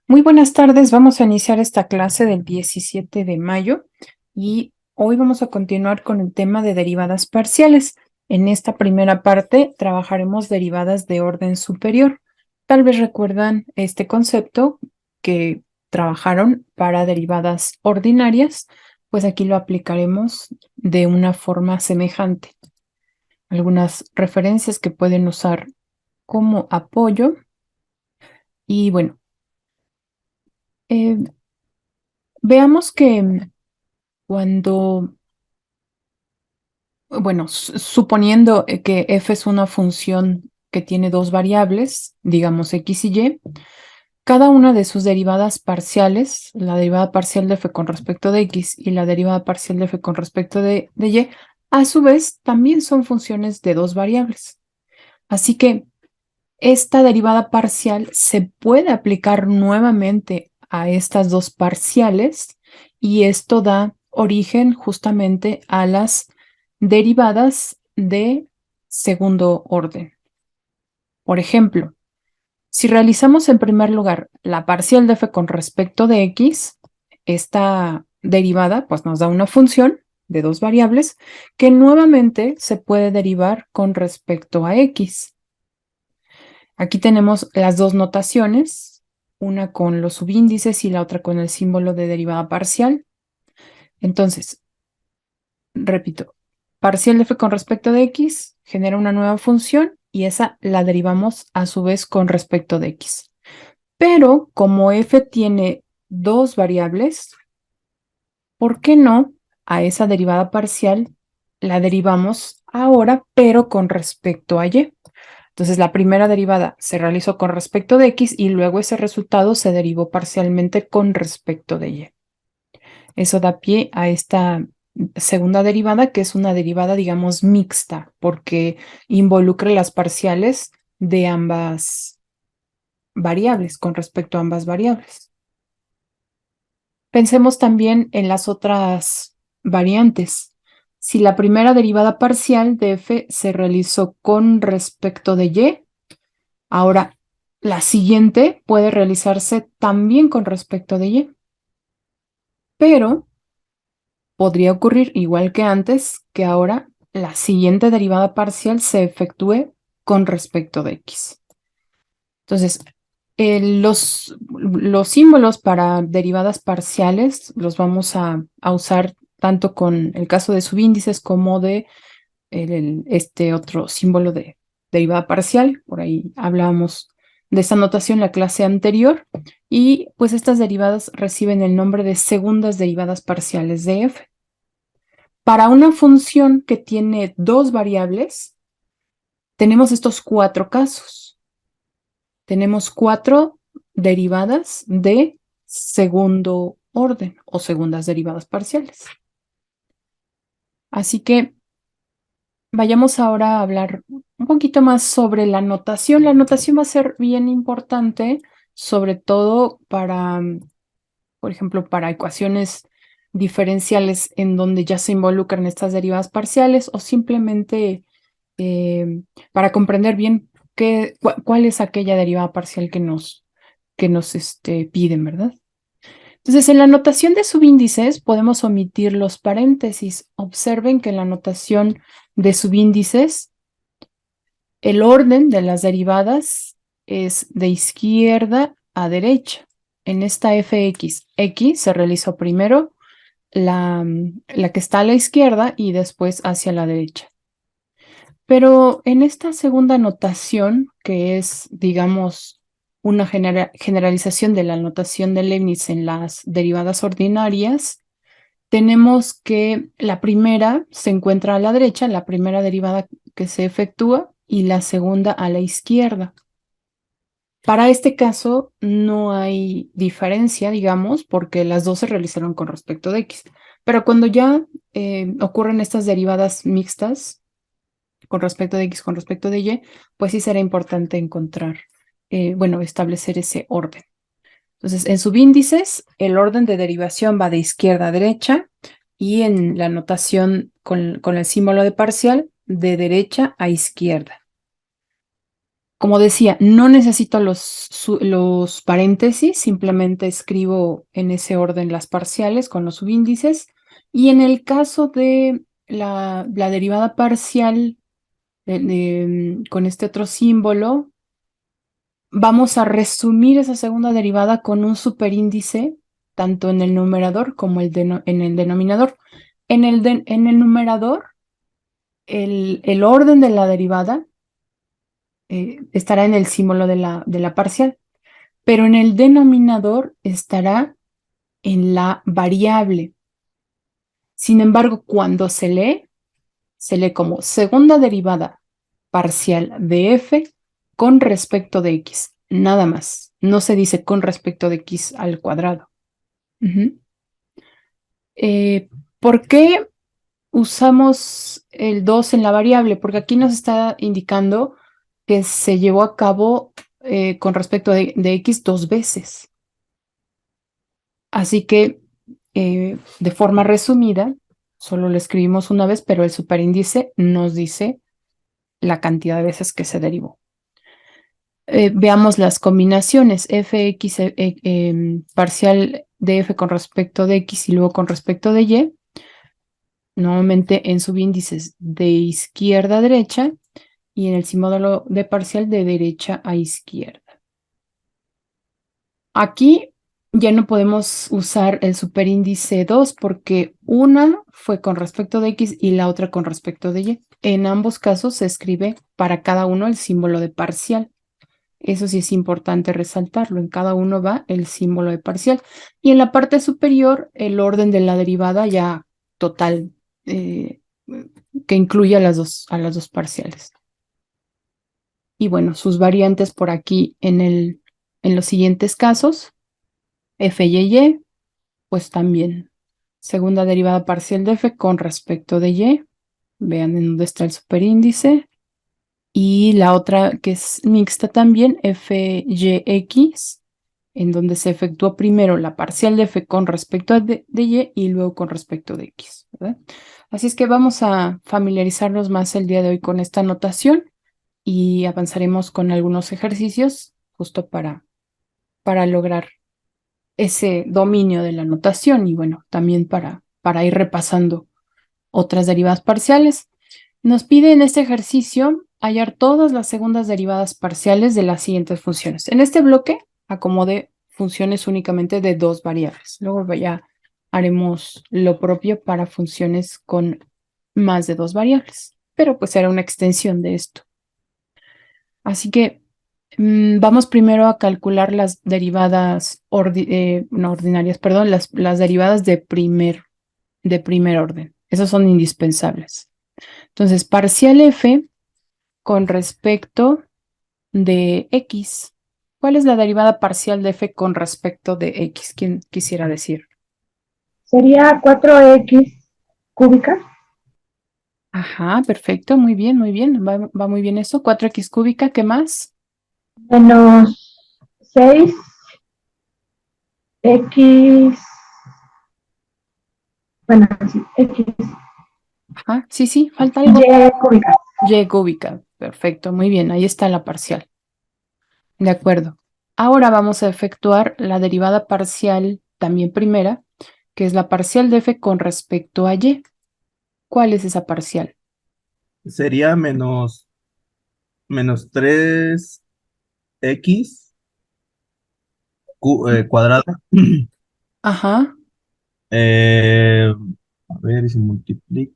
Muy buenas tardes, vamos a iniciar esta clase del 17 de mayo y hoy vamos a continuar con el tema de derivadas parciales. En esta primera parte trabajaremos derivadas de orden superior. Tal vez recuerdan este concepto que trabajaron para derivadas ordinarias, pues aquí lo aplicaremos de una forma semejante. Algunas referencias que pueden usar como apoyo y bueno, eh, veamos que cuando, bueno, suponiendo que f es una función que tiene dos variables, digamos x y y, cada una de sus derivadas parciales, la derivada parcial de f con respecto de x y la derivada parcial de f con respecto de y, a su vez también son funciones de dos variables. Así que esta derivada parcial se puede aplicar nuevamente a estas dos parciales y esto da origen justamente a las derivadas de segundo orden. Por ejemplo, si realizamos en primer lugar la parcial de f con respecto de x, esta derivada pues nos da una función de dos variables que nuevamente se puede derivar con respecto a x. Aquí tenemos las dos notaciones, una con los subíndices y la otra con el símbolo de derivada parcial. Entonces, repito, parcial de f con respecto de x genera una nueva función y esa la derivamos a su vez con respecto de x. Pero como f tiene dos variables, ¿por qué no a esa derivada parcial la derivamos ahora, pero con respecto a y? Entonces, la primera derivada se realizó con respecto de x y luego ese resultado se derivó parcialmente con respecto de y. Eso da pie a esta segunda derivada, que es una derivada, digamos, mixta, porque involucra las parciales de ambas variables, con respecto a ambas variables. Pensemos también en las otras variantes. Si la primera derivada parcial de f se realizó con respecto de y, ahora la siguiente puede realizarse también con respecto de y, pero podría ocurrir igual que antes, que ahora la siguiente derivada parcial se efectúe con respecto de x. Entonces, los símbolos para derivadas parciales los vamos a usar tanto con el caso de subíndices como de este otro símbolo de derivada parcial. Por ahí hablábamos de esta notación en la clase anterior. Y pues estas derivadas reciben el nombre de segundas derivadas parciales de f. Para una función que tiene dos variables, tenemos estos cuatro casos. Tenemos cuatro derivadas de segundo orden o segundas derivadas parciales. Así que vayamos ahora a hablar un poquito más sobre la notación. La notación va a ser bien importante, sobre todo para, por ejemplo, para ecuaciones diferenciales en donde ya se involucran estas derivadas parciales o simplemente para comprender bien cuál es aquella derivada parcial que nos piden, ¿verdad? Entonces, en la notación de subíndices podemos omitir los paréntesis. Observen que en la notación de subíndices el orden de las derivadas es de izquierda a derecha. En esta fx, x se realizó primero la que está a la izquierda y después hacia la derecha. Pero en esta segunda notación, que es, digamos, una generalización de la notación de Leibniz en las derivadas ordinarias, tenemos que la primera se encuentra a la derecha, la primera derivada que se efectúa, y la segunda a la izquierda. Para este caso no hay diferencia, digamos, porque las dos se realizaron con respecto de x. Pero cuando ya ocurren estas derivadas mixtas, con respecto de x, con respecto de y, pues sí será importante encontrar, bueno, establecer ese orden. Entonces, en subíndices, el orden de derivación va de izquierda a derecha y en la notación con el símbolo de parcial, de derecha a izquierda. Como decía, no necesito los paréntesis, simplemente escribo en ese orden las parciales con los subíndices. Y en el caso de la derivada parcial con este otro símbolo, vamos a resumir esa segunda derivada con un superíndice, tanto en el numerador como en el denominador. En el numerador, el orden de la derivada estará en el símbolo de la parcial, pero en el denominador estará en la variable. Sin embargo, cuando se lee como segunda derivada parcial de f con respecto de x, nada más. No se dice con respecto de x al cuadrado. ¿Por qué usamos el 2 en la variable? Porque aquí nos está indicando que se llevó a cabo con respecto de x dos veces. Así que, de forma resumida, solo lo escribimos una vez, pero el superíndice nos dice la cantidad de veces que se derivó. Veamos las combinaciones. Fx parcial de f con respecto de x y luego con respecto de y. Nuevamente en subíndices de izquierda a derecha y en el símbolo de parcial de derecha a izquierda. Aquí ya no podemos usar el superíndice 2 porque una fue con respecto de x y la otra con respecto de y. En ambos casos se escribe para cada uno el símbolo de parcial. Eso sí es importante resaltarlo. En cada uno va el símbolo de parcial. Y en la parte superior, el orden de la derivada ya total, que incluye a las dos parciales. Y bueno, sus variantes por aquí en los siguientes casos. F y y, pues también. Segunda derivada parcial de f con respecto de y. Vean en dónde está el superíndice. Y la otra que es mixta también, fyx, en donde se efectuó primero la parcial de f con respecto de y luego con respecto de x, ¿verdad? Así es que vamos a familiarizarnos más el día de hoy con esta notación y avanzaremos con algunos ejercicios justo para lograr ese dominio de la notación y bueno, también para ir repasando otras derivadas parciales. Nos pide en este ejercicio hallar todas las segundas derivadas parciales de las siguientes funciones. En este bloque acomodé funciones únicamente de dos variables. Luego ya haremos lo propio para funciones con más de dos variables, pero pues será una extensión de esto. Así que vamos primero a calcular las derivadas no ordinarias, perdón, las derivadas de primer orden. Esas son indispensables. Entonces, parcial f con respecto de x. ¿Cuál es la derivada parcial de f con respecto de x? ¿Quién quisiera decir? Sería 4x cúbica Ajá, perfecto, muy bien, muy bien. Va muy bien eso. 4x cúbica, ¿qué más? menos 6x, bueno, sí, x, Ajá, sí, sí, falta y algo. cúbica. Y cúbica, perfecto, muy bien, ahí está la parcial. De acuerdo. Ahora vamos a efectuar la derivada parcial, también primera, que es la parcial de f con respecto a y. ¿Cuál es esa parcial? Sería menos 3x cuadrada. Ajá, Eh, a ver si multiplica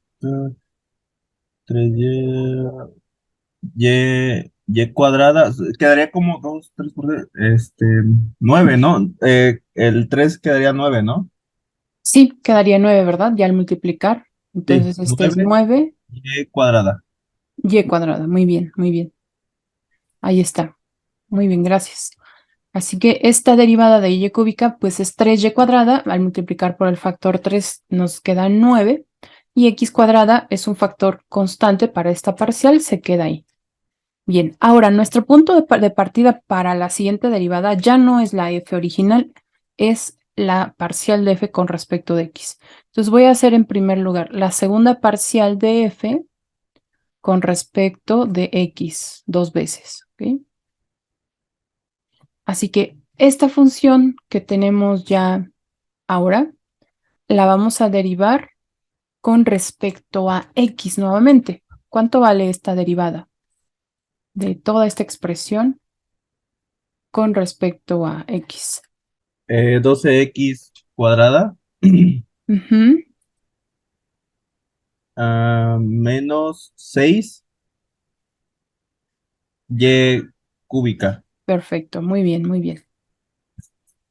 3y cuadrada. Quedaría como 2 3 por 9, ¿no? El 3 quedaría 9, ¿no? sí, quedaría 9, ¿verdad? Ya al multiplicar. Sí, Entonces este es 9 9 y cuadrada. y cuadrada. Muy bien, muy bien. Ahí está. Muy bien, gracias. Así que esta derivada de y cúbica, pues es 3y cuadrada. Al multiplicar por el factor 3 nos queda 9. Y x cuadrada es un factor constante para esta parcial, se queda ahí. Bien, ahora nuestro punto de partida para la siguiente derivada ya no es la f original, es la parcial de f con respecto de x. Entonces voy a hacer en primer lugar la segunda parcial de f con respecto de x dos veces, ¿ok? Así que esta función que tenemos ya ahora, la vamos a derivar con respecto a x nuevamente. ¿Cuánto vale esta derivada de toda esta expresión con respecto a x? 12x cuadrada Ujú, menos 6y cúbica. perfecto, muy bien, muy bien.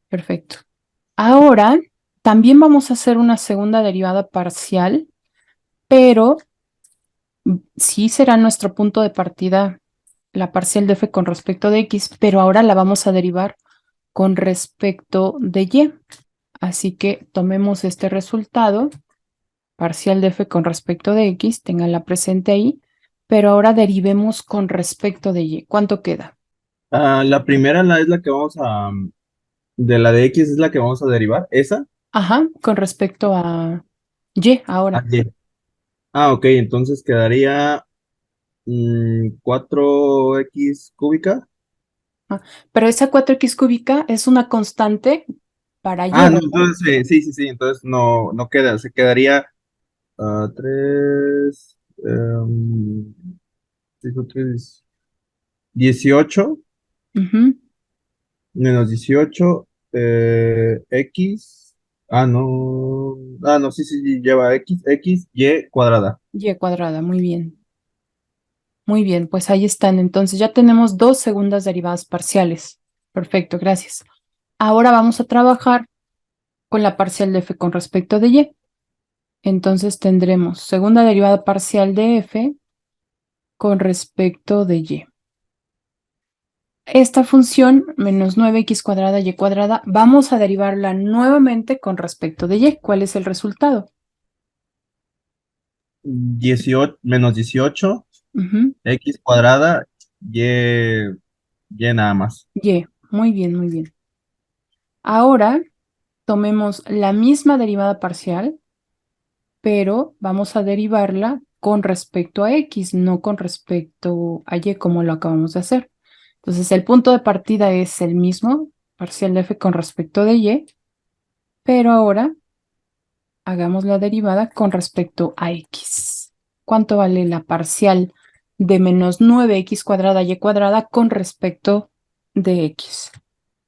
Perfecto. Ahora, también vamos a hacer una segunda derivada parcial, pero sí será nuestro punto de partida la parcial de f con respecto de x, pero ahora la vamos a derivar con respecto de y. Así que tomemos este resultado, parcial de f con respecto de x, tenganla presente ahí, pero ahora derivemos con respecto de y. ¿Cuánto queda? La primera es la que vamos de la de x es la que vamos a derivar, esa. Ajá, con respecto a y Ah, ahora. y. Ok, entonces quedaría 4x cúbica. Ah, pero esa 4x cúbica es una constante para y, No, ¿verdad? entonces sí, sí, sí, entonces no queda, se quedaría 3, 18 Ujú, menos 18 x, no, no, sí, sí, sí, lleva x, y cuadrada. y cuadrada, muy bien. Muy bien, pues ahí están. Entonces ya tenemos dos segundas derivadas parciales. Perfecto, gracias. Ahora vamos a trabajar con la parcial de f con respecto de y. Entonces tendremos segunda derivada parcial de f con respecto de y. Esta función, menos 9x cuadrada y cuadrada, vamos a derivarla nuevamente con respecto de y. ¿Cuál es el resultado? 18 menos 18 Ujú, x cuadrada, y, y nada más. y, muy bien, muy bien. Ahora tomemos la misma derivada parcial, pero vamos a derivarla con respecto a x, no con respecto a y como lo acabamos de hacer. Entonces el punto de partida es el mismo, parcial de f con respecto de y, pero ahora hagamos la derivada con respecto a x. ¿Cuánto vale la parcial de menos 9x cuadrada y cuadrada con respecto de x?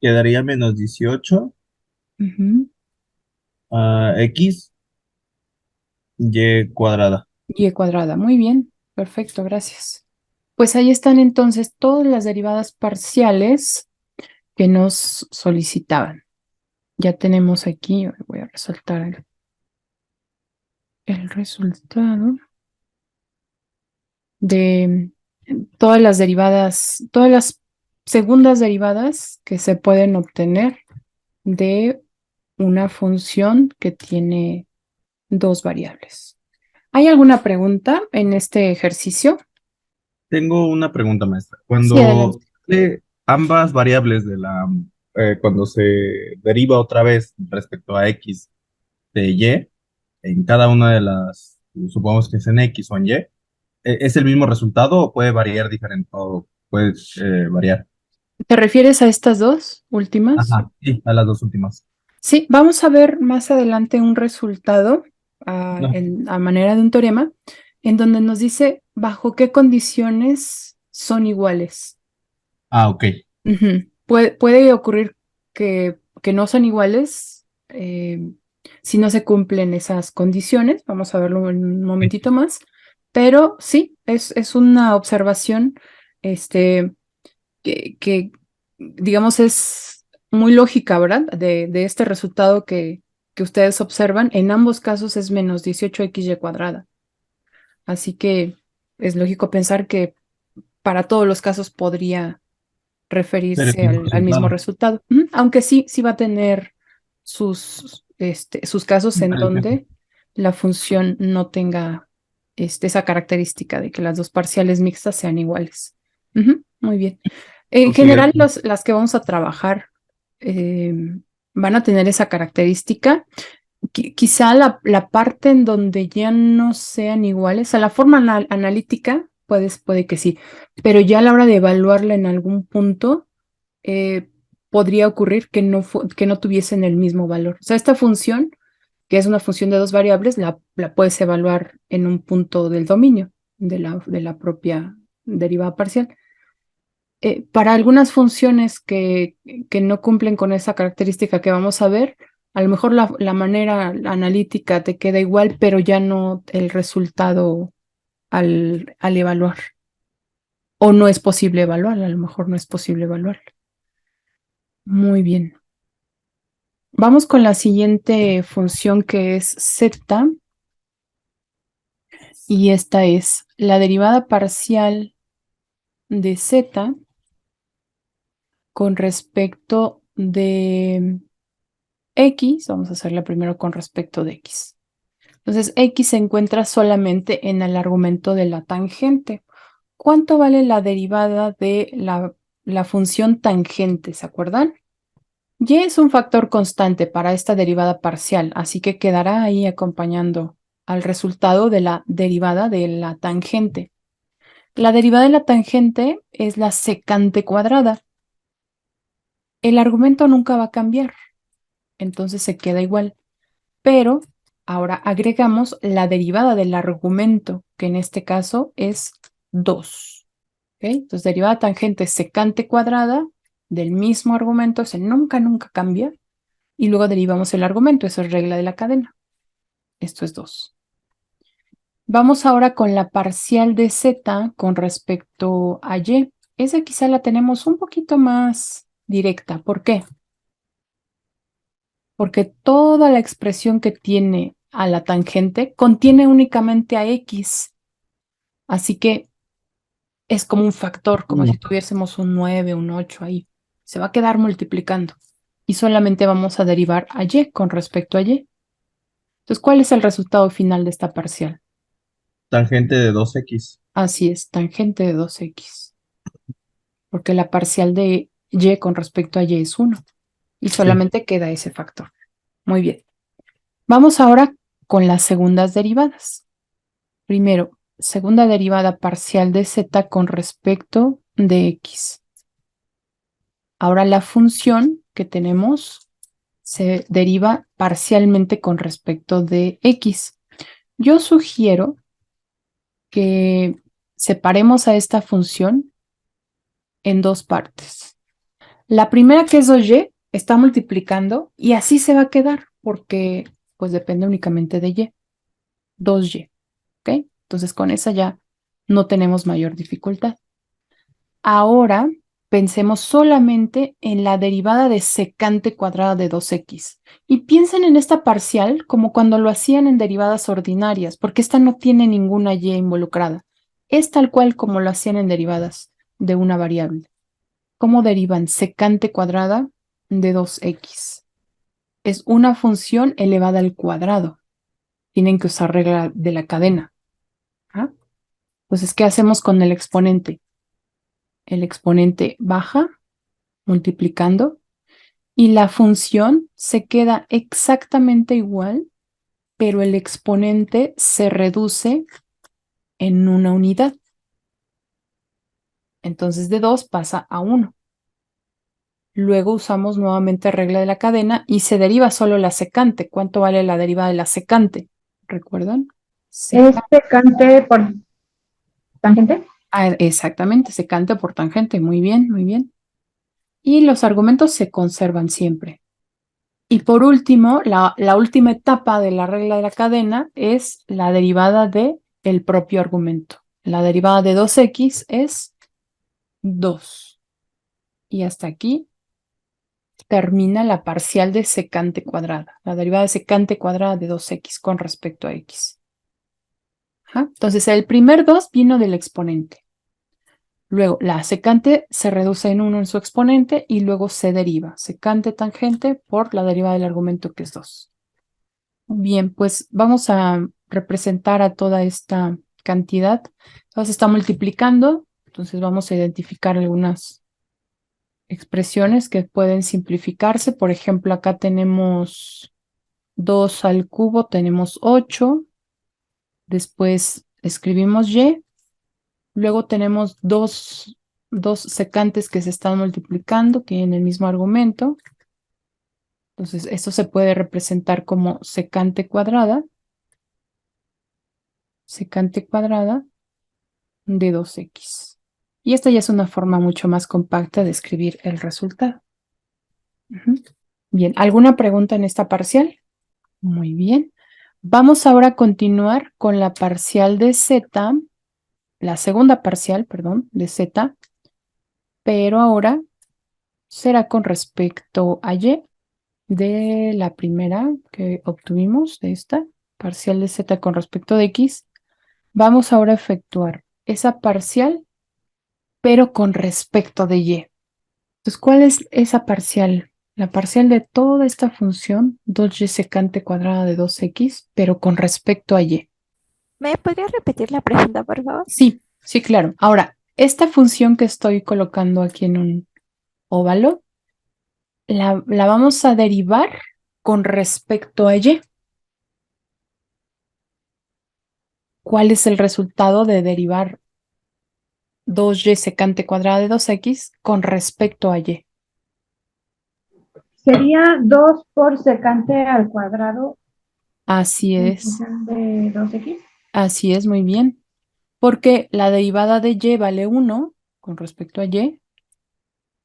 Quedaría menos 18 Ujú, x, y cuadrada. y cuadrada, muy bien, perfecto, gracias. Pues ahí están entonces todas las derivadas parciales que nos solicitaban. Ya tenemos aquí, voy a resaltar el resultado de todas las derivadas, todas las segundas derivadas que se pueden obtener de una función que tiene dos variables. ¿Hay alguna pregunta en este ejercicio? Tengo una pregunta, maestra. Sí, adelante. Cuando ambas variables cuando se deriva otra vez respecto a x de y, en cada una de supongamos que es en x o en y, ¿es el mismo resultado o puede variar diferente o puede variar? ¿Te refieres a estas dos últimas? Ajá, sí, a las dos últimas. Sí, vamos a ver más adelante un resultado No. a manera de un teorema en donde nos dice bajo qué condiciones son iguales. Ok. Ujú. Puede ocurrir que no son iguales si no se cumplen esas condiciones. Vamos a verlo en un momentito más. Pero sí, es una observación que, digamos, es muy lógica, ¿verdad? De este resultado que ustedes observan. En ambos casos es menos 18xy cuadrada. Así que es lógico pensar que para todos los casos podría Ser el referirse mismo al mismo resultado. resultado. Ujú, aunque sí va a tener sus casos en Diferencia. donde la función no tenga esa característica de que las dos parciales mixtas sean iguales. Ujú, muy bien. En Ok, general, las que vamos a trabajar eh, van a tener esa característica. Quizá la parte en donde ya no sean iguales, a la forma analítica, puede que sí, pero ya a la hora de evaluarla en algún punto, eh, podría ocurrir que no tuviesen el mismo valor. O sea, esta función, que es una función de dos variables, la puedes evaluar en un punto del dominio de la propia derivada parcial. Para algunas funciones que no cumplen con esa característica que vamos a ver, a lo mejor la manera analítica te queda igual, pero ya no el resultado al evaluar. O no es posible evaluarla, a lo mejor no es posible evaluarla. Muy bien. Vamos con la siguiente función que es z, y esta es la derivada parcial de z con respecto de x. Vamos a hacerla primero con respecto de x. Entonces, x se encuentra solamente en el argumento de la tangente. ¿Cuánto vale la derivada de la función tangente? ¿Se acuerdan? Y es un factor constante para esta derivada parcial, así que quedará ahí acompañando al resultado de la derivada de la tangente. La derivada de la tangente es la secante cuadrada. El argumento nunca va a cambiar, entonces se queda igual. Pero ahora agregamos la derivada del argumento, que en este caso es 2. ¿Ok? Entonces, derivada tangente secante cuadrada del mismo argumento, ese nunca cambia. Y luego derivamos el argumento, eso es regla de la cadena. Esto es 2. Vamos ahora con la parcial de z con respecto a y. Esa quizá la tenemos un poquito más directa. ¿Por qué? Porque toda la expresión que tiene a la tangente contiene únicamente a x. Así que es como un factor, como si tuviésemos un 9, un 8 ahí. Se va a quedar multiplicando. Y solamente vamos a derivar a y con respecto a y. Entonces, ¿cuál es el resultado final de esta parcial? Tangente de 2x. Así es, tangente de 2x. Porque la parcial de y con respecto a y es 1. Y solamente queda ese factor. Muy bien. Vamos ahora con las segundas derivadas. Primero, segunda derivada parcial de z con respecto de x. Ahora la función que tenemos se deriva parcialmente con respecto de x. Yo sugiero que separemos a esta función en dos partes. La primera, que es 2y, está multiplicando y así se va a quedar porque pues depende únicamente de y. 2y, ¿ok? Entonces con esa ya no tenemos mayor dificultad. Ahora pensemos solamente en la derivada de secante cuadrada de 2x. Y piensen en esta parcial como cuando lo hacían en derivadas ordinarias, porque esta no tiene ninguna y involucrada. Es tal cual como lo hacían en derivadas de una variable. ¿Cómo derivan secante cuadrada de 2x? Es una función elevada al cuadrado. Tienen que usar regla de la cadena. ¿Ah? Entonces, ¿qué hacemos con el exponente? El exponente baja multiplicando y la función se queda exactamente igual, pero el exponente se reduce en una unidad. Entonces de 2 pasa a 1. Luego usamos nuevamente regla de la cadena y se deriva solo la secante. ¿Cuánto vale la derivada de la secante? ¿Recuerdan? Es secante por tangente. Exactamente, secante por tangente. Muy bien, muy bien. Y los argumentos se conservan siempre. Y por último, la última etapa de la regla de la cadena es la derivada del propio argumento. La derivada de 2x es 2. Y hasta aquí termina la parcial de secante cuadrada. La derivada de secante cuadrada de 2x con respecto a x. Ajá. Entonces, el primer 2 vino del exponente. Luego, la secante se reduce en 1 en su exponente y luego se deriva. Secante tangente por la derivada del argumento, que es 2. Bien, pues vamos a representar a toda esta cantidad. Entonces está multiplicando, entonces vamos a identificar algunas expresiones que pueden simplificarse. Por ejemplo, acá tenemos 2 al cubo, tenemos 8. Después escribimos y. Luego tenemos 2 dos secantes que se están multiplicando, tienen el mismo argumento. Entonces, esto se puede representar como secante cuadrada de 2x. Y esta ya es una forma mucho más compacta de escribir el resultado. Bien, ¿alguna pregunta en esta parcial? Muy bien. Vamos ahora a continuar con la parcial de z, la segunda parcial, perdón, de z, pero ahora será con respecto a y de la primera que obtuvimos, de esta parcial de z con respecto de x. Vamos ahora a efectuar esa parcial, pero con respecto de y. Entonces, ¿cuál es esa parcial? La parcial de toda esta función, 2y secante cuadrada de 2x, pero con respecto a y. ¿Me podría repetir la pregunta, por favor? Sí, sí, claro. Ahora, esta función que estoy colocando aquí en un óvalo, la vamos a derivar con respecto a y. ¿Cuál es el resultado de derivar 2y secante cuadrada de 2x con respecto a y? Sería 2 por secante al cuadrado Así en es, función de 2x. así es, muy bien. Porque la derivada de y vale 1 con respecto a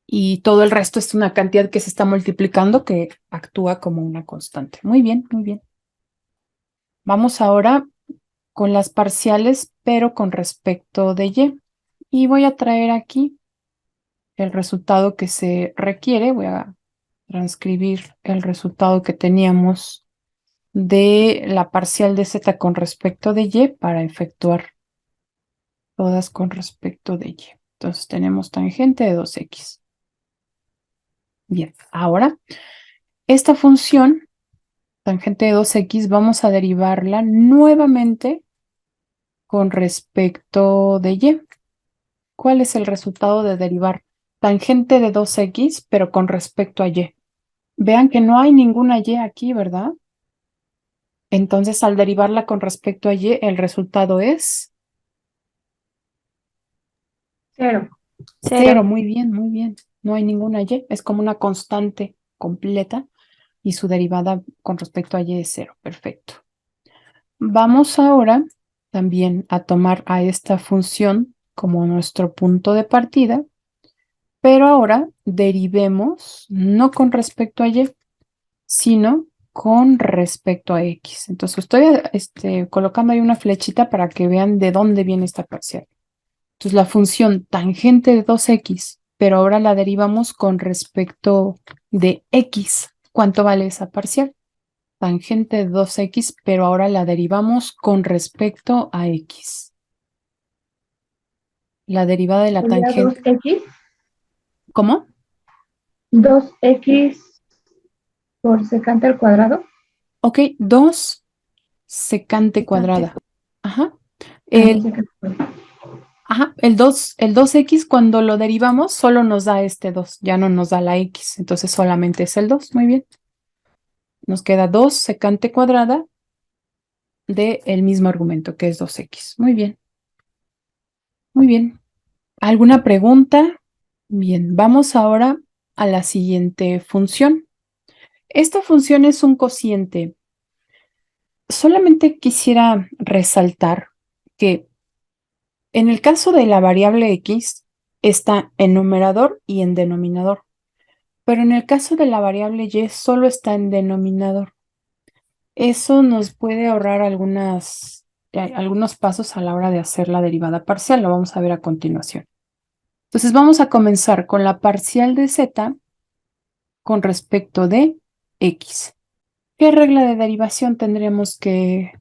y todo el resto es una cantidad que se está multiplicando que actúa como una constante. Muy bien, muy bien. Vamos ahora con las parciales, pero con respecto de y. Y voy a traer aquí el resultado que se requiere. Voy a transcribir el resultado que teníamos de la parcial de z con respecto de y para efectuar todas con respecto de y. Entonces tenemos tangente de 2x. Bien, ahora esta función, tangente de 2x, vamos a derivarla nuevamente con respecto de y. ¿Cuál es el resultado de derivar tangente de 2x, pero con respecto a y? Vean que no hay ninguna y aquí, ¿verdad? Entonces, al derivarla con respecto a y, el resultado es 0. cero. Muy bien, muy bien. No hay ninguna y. Es como una constante completa y su derivada con respecto a y es 0. Perfecto. Vamos ahora también a tomar a esta función como nuestro punto de partida, pero ahora derivemos no con respecto a y, sino con respecto a x. Entonces estoy colocando ahí una flechita para que vean de dónde viene esta parcial. Entonces la función tangente de 2x, pero ahora la derivamos con respecto de x. ¿Cuánto vale esa parcial? Tangente de 2x, pero ahora la derivamos con respecto a x. La derivada de la Sería tangente. 2x. ¿Cómo? 2x por secante al cuadrado. Ok, 2 secante Secante. cuadrada. Ajá. Ah, El, 2 secante al cuadrado. ajá, el 2x cuando lo derivamos solo nos da este 2, ya no nos da la x, entonces solamente es el 2, muy bien. Nos queda 2 secante cuadrada del mismo argumento que es 2x. Muy bien, muy bien. ¿Alguna pregunta? Bien, vamos ahora a la siguiente función. Esta función es un cociente. Solamente quisiera resaltar que en el caso de la variable x está en numerador y en denominador, pero en el caso de la variable y solo está en denominador. Eso nos puede ahorrar algunos pasos a la hora de hacer la derivada parcial. Lo vamos a ver a continuación. Entonces vamos a comenzar con la parcial de z con respecto de x. ¿Qué regla de derivación tendremos que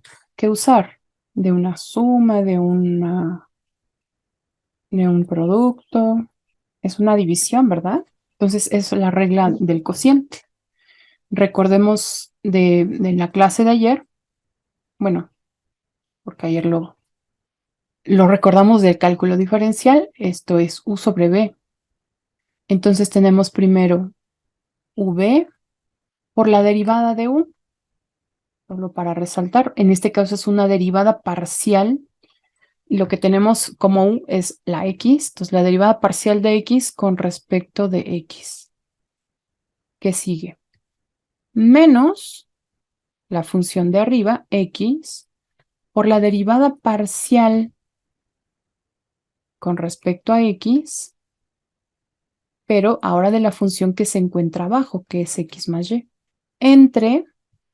usar? De una suma, de un producto. Es una división, ¿verdad? Entonces es la regla del cociente. Recordemos de la clase de ayer, bueno, porque ayer lo recordamos del cálculo diferencial, esto es u sobre b. Entonces tenemos primero v por la derivada de u, solo para resaltar, en este caso es una derivada parcial Y lo que tenemos como u es la x, entonces la derivada parcial de x con respecto de x. ¿Qué sigue? Menos la función de arriba, x, por la derivada parcial con respecto a x, pero ahora de la función que se encuentra abajo, que es x más y, entre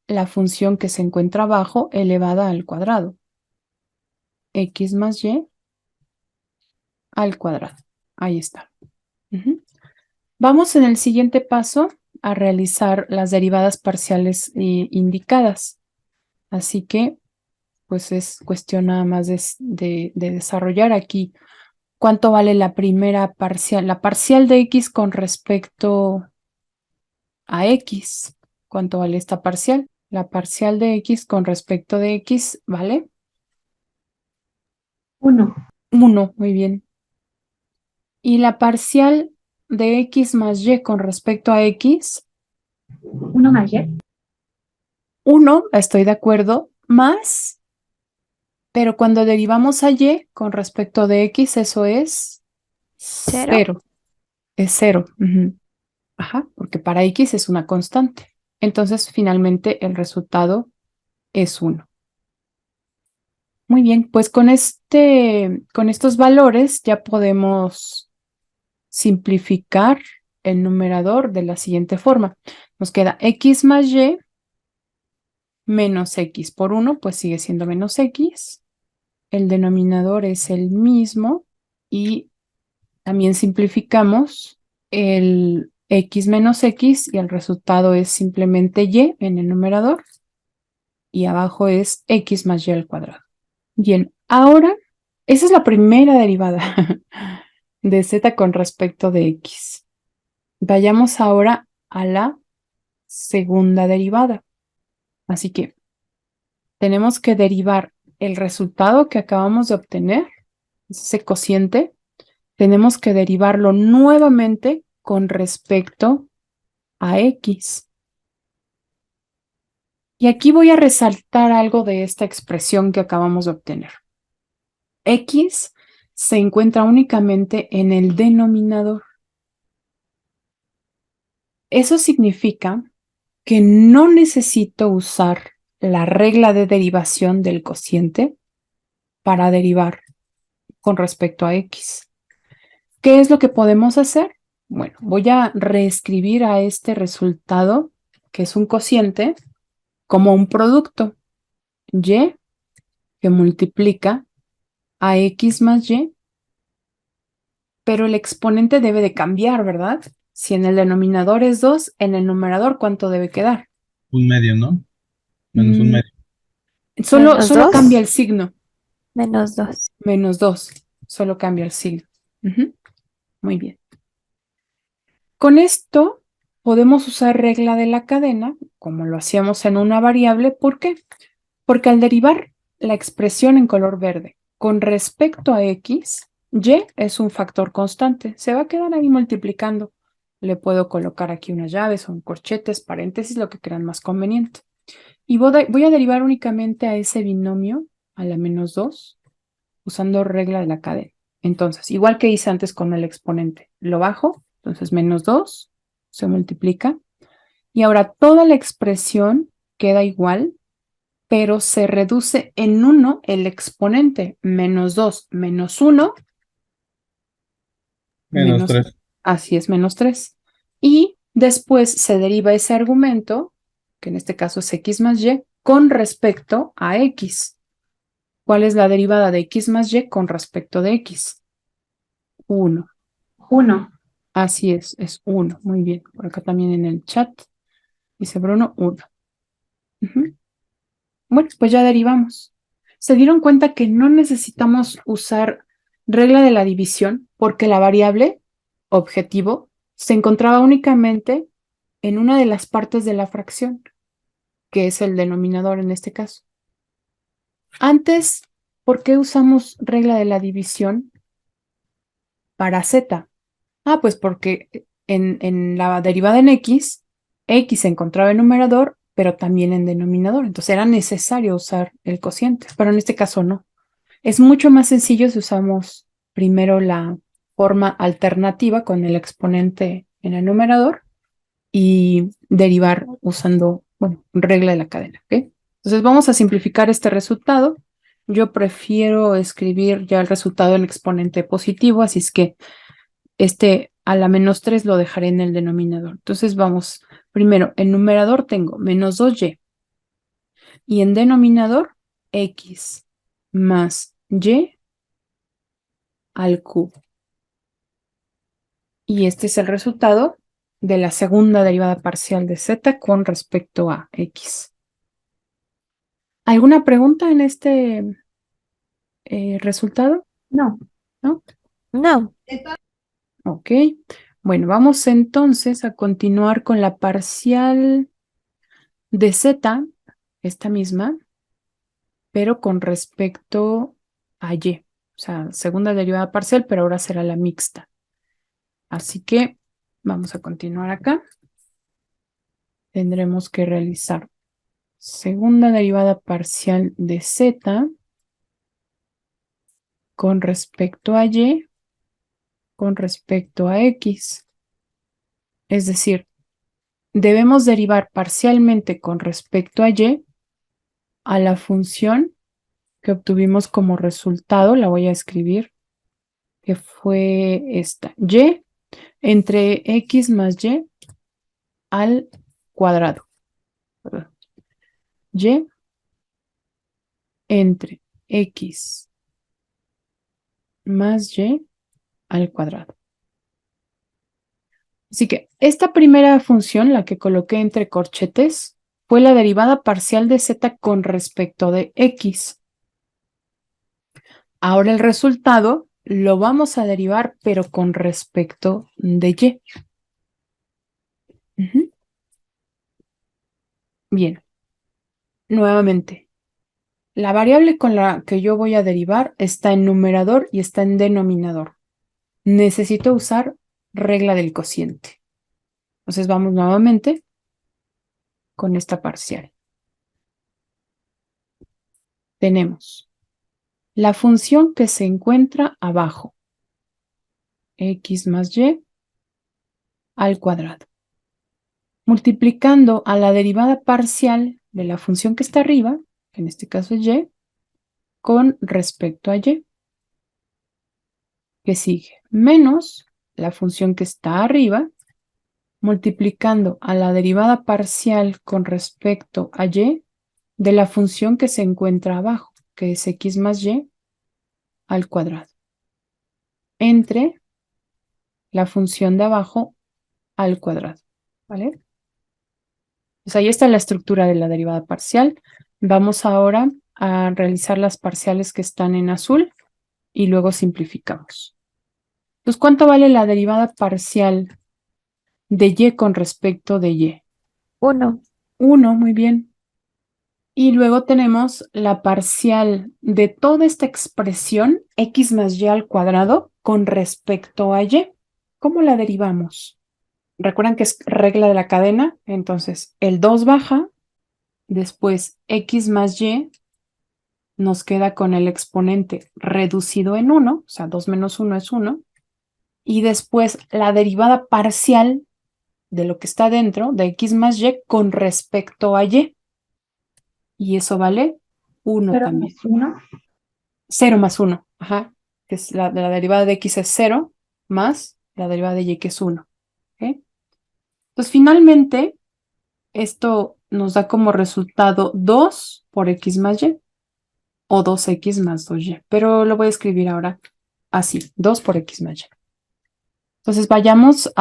la función que se encuentra abajo elevada al cuadrado, x más y al cuadrado. Ahí está. Vamos en el siguiente paso a realizar las derivadas parciales indicadas. Así que, pues es cuestión nada más de desarrollar aquí cuánto vale la primera parcial, la parcial de x con respecto a x. ¿Cuánto vale esta parcial? La parcial de x con respecto de x vale 1. 1, muy bien. Y la parcial de x más y con respecto a x, 1 más y. 1, estoy de acuerdo, más, pero cuando derivamos a y con respecto de x, eso es ¿Cero? 0. Es 0. Ajá, porque para x es una constante. Entonces, finalmente, el resultado es 1. Muy bien, pues con estos valores ya podemos simplificar el numerador de la siguiente forma. Nos queda x más y menos x por 1, pues sigue siendo menos x. El denominador es el mismo y también simplificamos el x menos x y el resultado es simplemente y en el numerador y abajo es x más y al cuadrado. Bien, ahora esa es la primera derivada de z con respecto de x. Vayamos ahora a la segunda derivada. Así que tenemos que derivar el resultado que acabamos de obtener, ese cociente, tenemos que derivarlo nuevamente con respecto a x. Y aquí voy a resaltar algo de esta expresión que acabamos de obtener. X se encuentra únicamente en el denominador. Eso significa que no necesito usar la regla de derivación del cociente para derivar con respecto a x. ¿Qué es lo que podemos hacer? Bueno, voy a reescribir a este resultado, que es un cociente, como un producto y que multiplica a x más y, pero el exponente debe de cambiar, ¿verdad? Si en el denominador es 2, en el numerador, ¿cuánto debe quedar? Un medio, ¿no? Menos un Mm, medio. ¿Menos solo cambia el 2? signo, Menos 2. menos 2, solo cambia el signo. Muy bien. Con esto podemos usar regla de la cadena, como lo hacíamos en una variable. ¿Por qué? Porque al derivar la expresión en color verde con respecto a x, y es un factor constante. Se va a quedar ahí multiplicando. Le puedo colocar aquí unas llaves, son corchetes, paréntesis, lo que crean más conveniente. Y voy a derivar únicamente a ese binomio, a la menos 2, usando regla de la cadena. Entonces, igual que hice antes con el exponente, lo bajo, entonces menos 2 se multiplica. Y ahora toda la expresión queda igual, pero se reduce en 1 el exponente. Menos 2 menos 1, Menos 3. así es, menos 3. Y después se deriva ese argumento, que en este caso es x más y, con respecto a x. ¿Cuál es la derivada de x más y con respecto de x? 1. 1. Así es 1. Muy bien. Por acá también en el chat dice Bruno 1. Bueno, pues ya derivamos. ¿Se dieron cuenta que no necesitamos usar regla de la división porque la variable objetivo se encontraba únicamente en una de las partes de la fracción, que es el denominador en este caso? Antes, ¿por qué usamos regla de la división para z? Pues porque en la derivada en x se encontraba en numerador, pero también en denominador. Entonces era necesario usar el cociente, pero en este caso no. Es mucho más sencillo si usamos primero la forma alternativa con el exponente en el numerador y derivar usando, bueno, regla de la cadena, ¿ok? Entonces vamos a simplificar este resultado. Yo prefiero escribir ya el resultado en exponente positivo, así es que a la -3 lo dejaré en el denominador. Entonces vamos, primero, en numerador tengo menos 2y y en denominador x más y al cubo. Y este es el resultado de la segunda derivada parcial de z con respecto a x. ¿Alguna pregunta en este resultado? No. ¿No? No. Ok. Bueno, vamos entonces a continuar con la parcial de z, esta misma, pero con respecto a y. O sea, segunda derivada parcial, pero ahora será la mixta. Así que vamos a continuar acá. Tendremos que realizar segunda derivada parcial de z con respecto a y con respecto a x. Es decir, debemos derivar parcialmente con respecto a y a la función que obtuvimos como resultado, la voy a escribir, que fue esta, y entre x más y al cuadrado. Perdón. Y entre x más y al cuadrado. Así que esta primera función, la que coloqué entre corchetes, fue la derivada parcial de z con respecto de x. Ahora el resultado lo vamos a derivar, pero con respecto de y. Bien, nuevamente, la variable con la que yo voy a derivar está en numerador y está en denominador. Necesito usar regla del cociente. Entonces vamos nuevamente con esta parcial. Tenemos la función que se encuentra abajo, x más y al cuadrado. Multiplicando a la derivada parcial de la función que está arriba, que en este caso es y, con respecto a y, que sigue, menos la función que está arriba, multiplicando a la derivada parcial con respecto a y de la función que se encuentra abajo, que es x más y al cuadrado, entre la función de abajo al cuadrado, ¿vale? Pues ahí está la estructura de la derivada parcial. Vamos ahora a realizar las parciales que están en azul y luego simplificamos. Entonces, ¿cuánto vale la derivada parcial de y con respecto de y? 1. 1, muy bien. Y luego tenemos la parcial de toda esta expresión, x más y al cuadrado, con respecto a y. ¿Cómo la derivamos? Recuerdan que es regla de la cadena, entonces el 2 baja, después x más y nos queda con el exponente reducido en 1, o sea, 2 menos 1 es 1, y después la derivada parcial de lo que está dentro de x más y con respecto a y. Y eso vale 1 0 también. más 1. 0 más 1, ajá, que es la derivada de x es 0 más la derivada de y que es 1. ¿Okay? Entonces, finalmente, esto nos da como resultado 2 por x más y o 2x más 2y, pero lo voy a escribir ahora así, 2 por x más y. Entonces, vayamos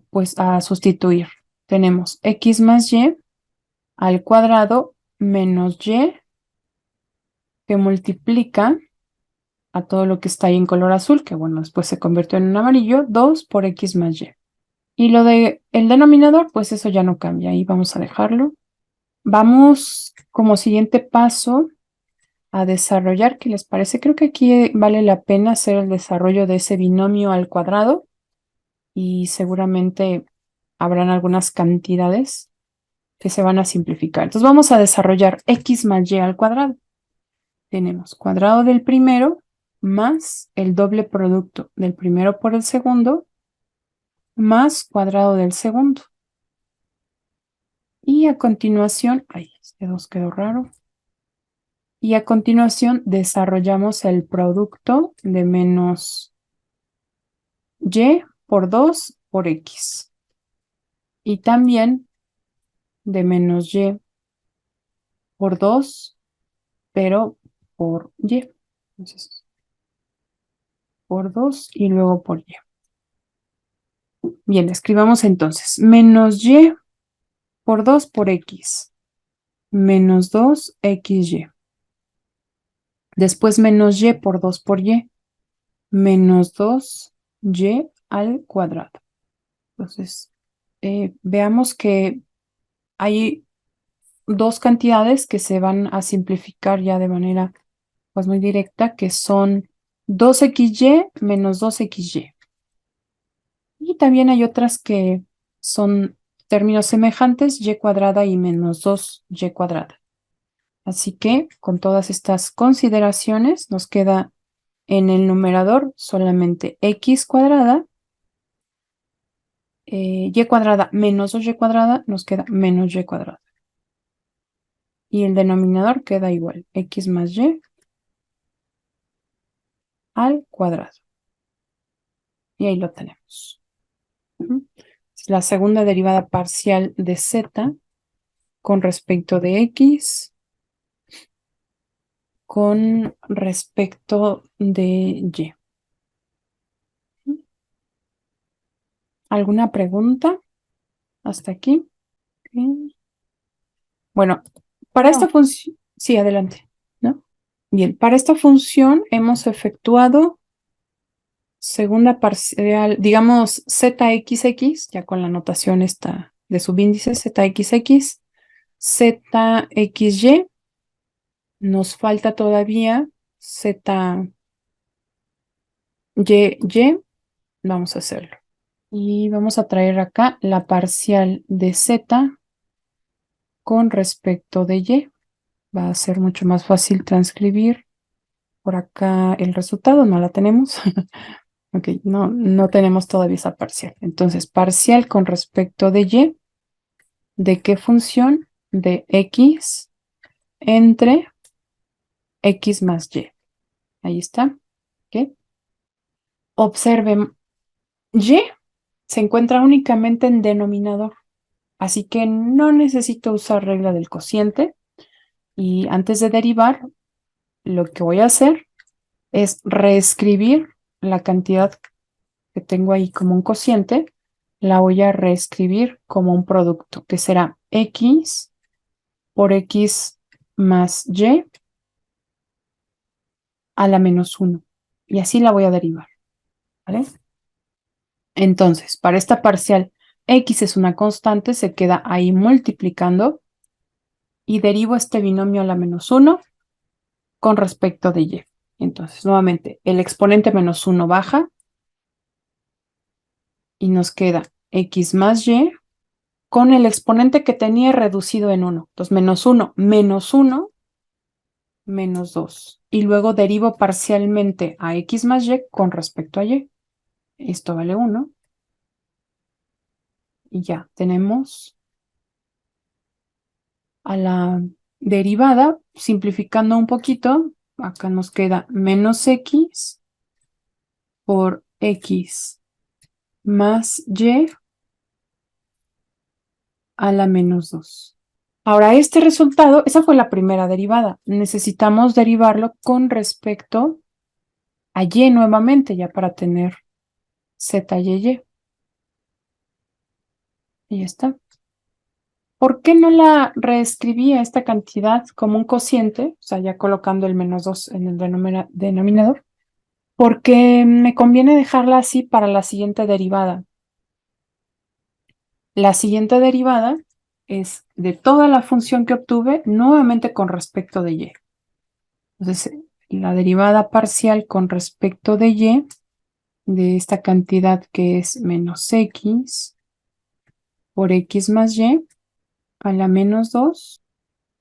pues, a sustituir. Tenemos x más y al cuadrado menos y que multiplica a todo lo que está ahí en color azul, que bueno, después se convirtió en un amarillo, 2 por x más y. Y lo de el denominador, pues eso ya no cambia, ahí vamos a dejarlo. Vamos como siguiente paso a desarrollar, ¿qué les parece? Creo que aquí vale la pena hacer el desarrollo de ese binomio al cuadrado y seguramente habrán algunas cantidades que se van a simplificar. Entonces vamos a desarrollar x más y al cuadrado. tenemos cuadrado del primero más el doble producto del primero por el segundo más cuadrado del segundo. Y a continuación, ay, este 2 quedó raro. Y a continuación desarrollamos el producto de menos y por 2 por x. Y también de menos y por 2, pero por y. Entonces, por 2 y luego por y. Bien, escribamos entonces menos y por 2 por x. Menos 2xy. Después menos y por 2 por y. Menos 2y al cuadrado. Entonces, veamos que hay dos cantidades que se van a simplificar ya de manera pues muy directa, que son 2xy menos 2xy. Y también hay otras que son términos semejantes, y cuadrada y menos 2y cuadrada. Así que con todas estas consideraciones nos queda en el numerador solamente x cuadrada, y cuadrada menos 2y cuadrada, nos queda menos y cuadrada. Y el denominador queda igual, x más y al cuadrado. Y ahí lo tenemos. Es la segunda derivada parcial de z con respecto de x con respecto de y. ¿Alguna pregunta hasta aquí? Ok. Bueno, para esta función, sí, adelante, ¿no? Bien, para esta función hemos efectuado segunda parcial, digamos zxx, ya con la notación esta de subíndice, zxx, zxy, nos falta todavía zy, vamos a hacerlo. Y vamos a traer acá la parcial de z con respecto de y. Va a ser mucho más fácil transcribir por acá el resultado, no la tenemos. Ok, no tenemos todavía esa parcial. Entonces, parcial con respecto de y, ¿de qué función? De x entre x más y. Ahí está. ¿Ok? Observen, y se encuentra únicamente en denominador, así que no necesito usar regla del cociente. Y antes de derivar, lo que voy a hacer es reescribir la cantidad que tengo ahí como un cociente, la voy a reescribir como un producto, que será x por x más y a la menos 1. Y así la voy a derivar, ¿vale? Entonces, para esta parcial, x es una constante, se queda ahí multiplicando y derivo este binomio a la menos 1 con respecto de y. Entonces, nuevamente, el exponente menos 1 baja y nos queda x más y con el exponente que tenía reducido en 1. Entonces, menos 1, menos 2. Y luego derivo parcialmente a x más y con respecto a y. Esto vale 1. Y ya tenemos a la derivada, simplificando un poquito, acá nos queda menos x por x más y a la menos 2. Ahora, este resultado, esa fue la primera derivada. Necesitamos derivarlo con respecto a y nuevamente, ya para tener z y. Y ya está. ¿Por qué no la reescribí a esta cantidad como un cociente? O sea, ya colocando el menos 2 en el denominador. Porque me conviene dejarla así para la siguiente derivada. La siguiente derivada es de toda la función que obtuve nuevamente con respecto de y. Entonces, la derivada parcial con respecto de y de esta cantidad que es menos x por x más y a la menos 2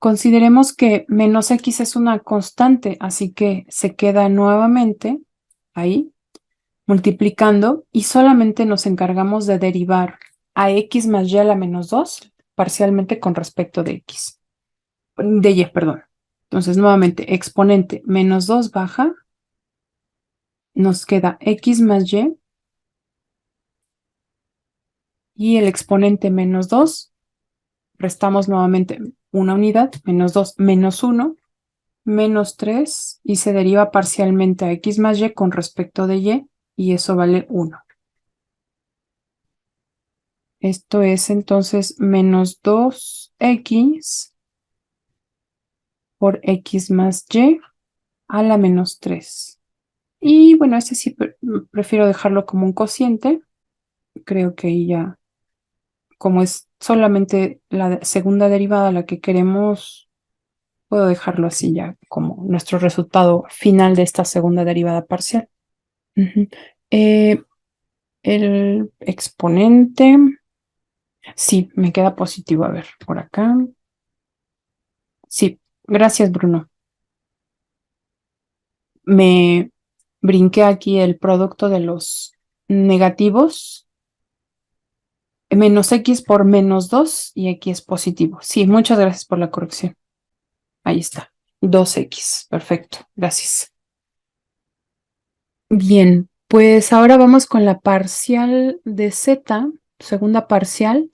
Consideremos que menos x es una constante, así que se queda nuevamente ahí, multiplicando, y solamente nos encargamos de derivar a x más y a la menos 2 parcialmente con respecto de x. De y, perdón. Entonces, nuevamente, exponente menos 2 baja, nos queda x más y el exponente menos 2, restamos nuevamente una unidad, menos 2 menos 1, menos 3, y se deriva parcialmente a x más y con respecto de y eso vale 1. Esto es entonces menos 2x por x más y a la menos 3. Y bueno, este sí prefiero dejarlo como un cociente. Creo que ahí ya, como es solamente la segunda derivada la que queremos, puedo dejarlo así ya como nuestro resultado final de esta segunda derivada parcial. Ujú. El exponente, sí, me queda positivo. A ver, por acá. Sí, gracias, Bruno. Me brinqué aquí el producto de los negativos. Menos x por menos 2 y aquí es positivo. Sí, muchas gracias por la corrección. Ahí está. 2x. Perfecto. Gracias. Bien, pues ahora vamos con la parcial de z, segunda parcial,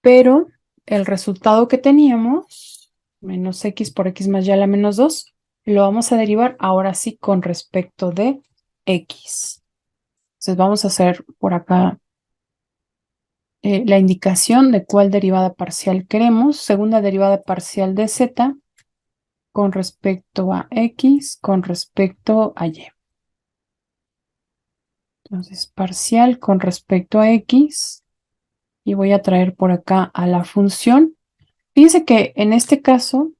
pero el resultado que teníamos, menos x por x más y a la menos 2, lo vamos a derivar ahora sí con respecto de x. Entonces vamos a hacer por acá la indicación de cuál derivada parcial queremos. Segunda derivada parcial de z con respecto a x con respecto a y. Entonces, parcial con respecto a x. Y voy a traer por acá a la función. Fíjense que en este caso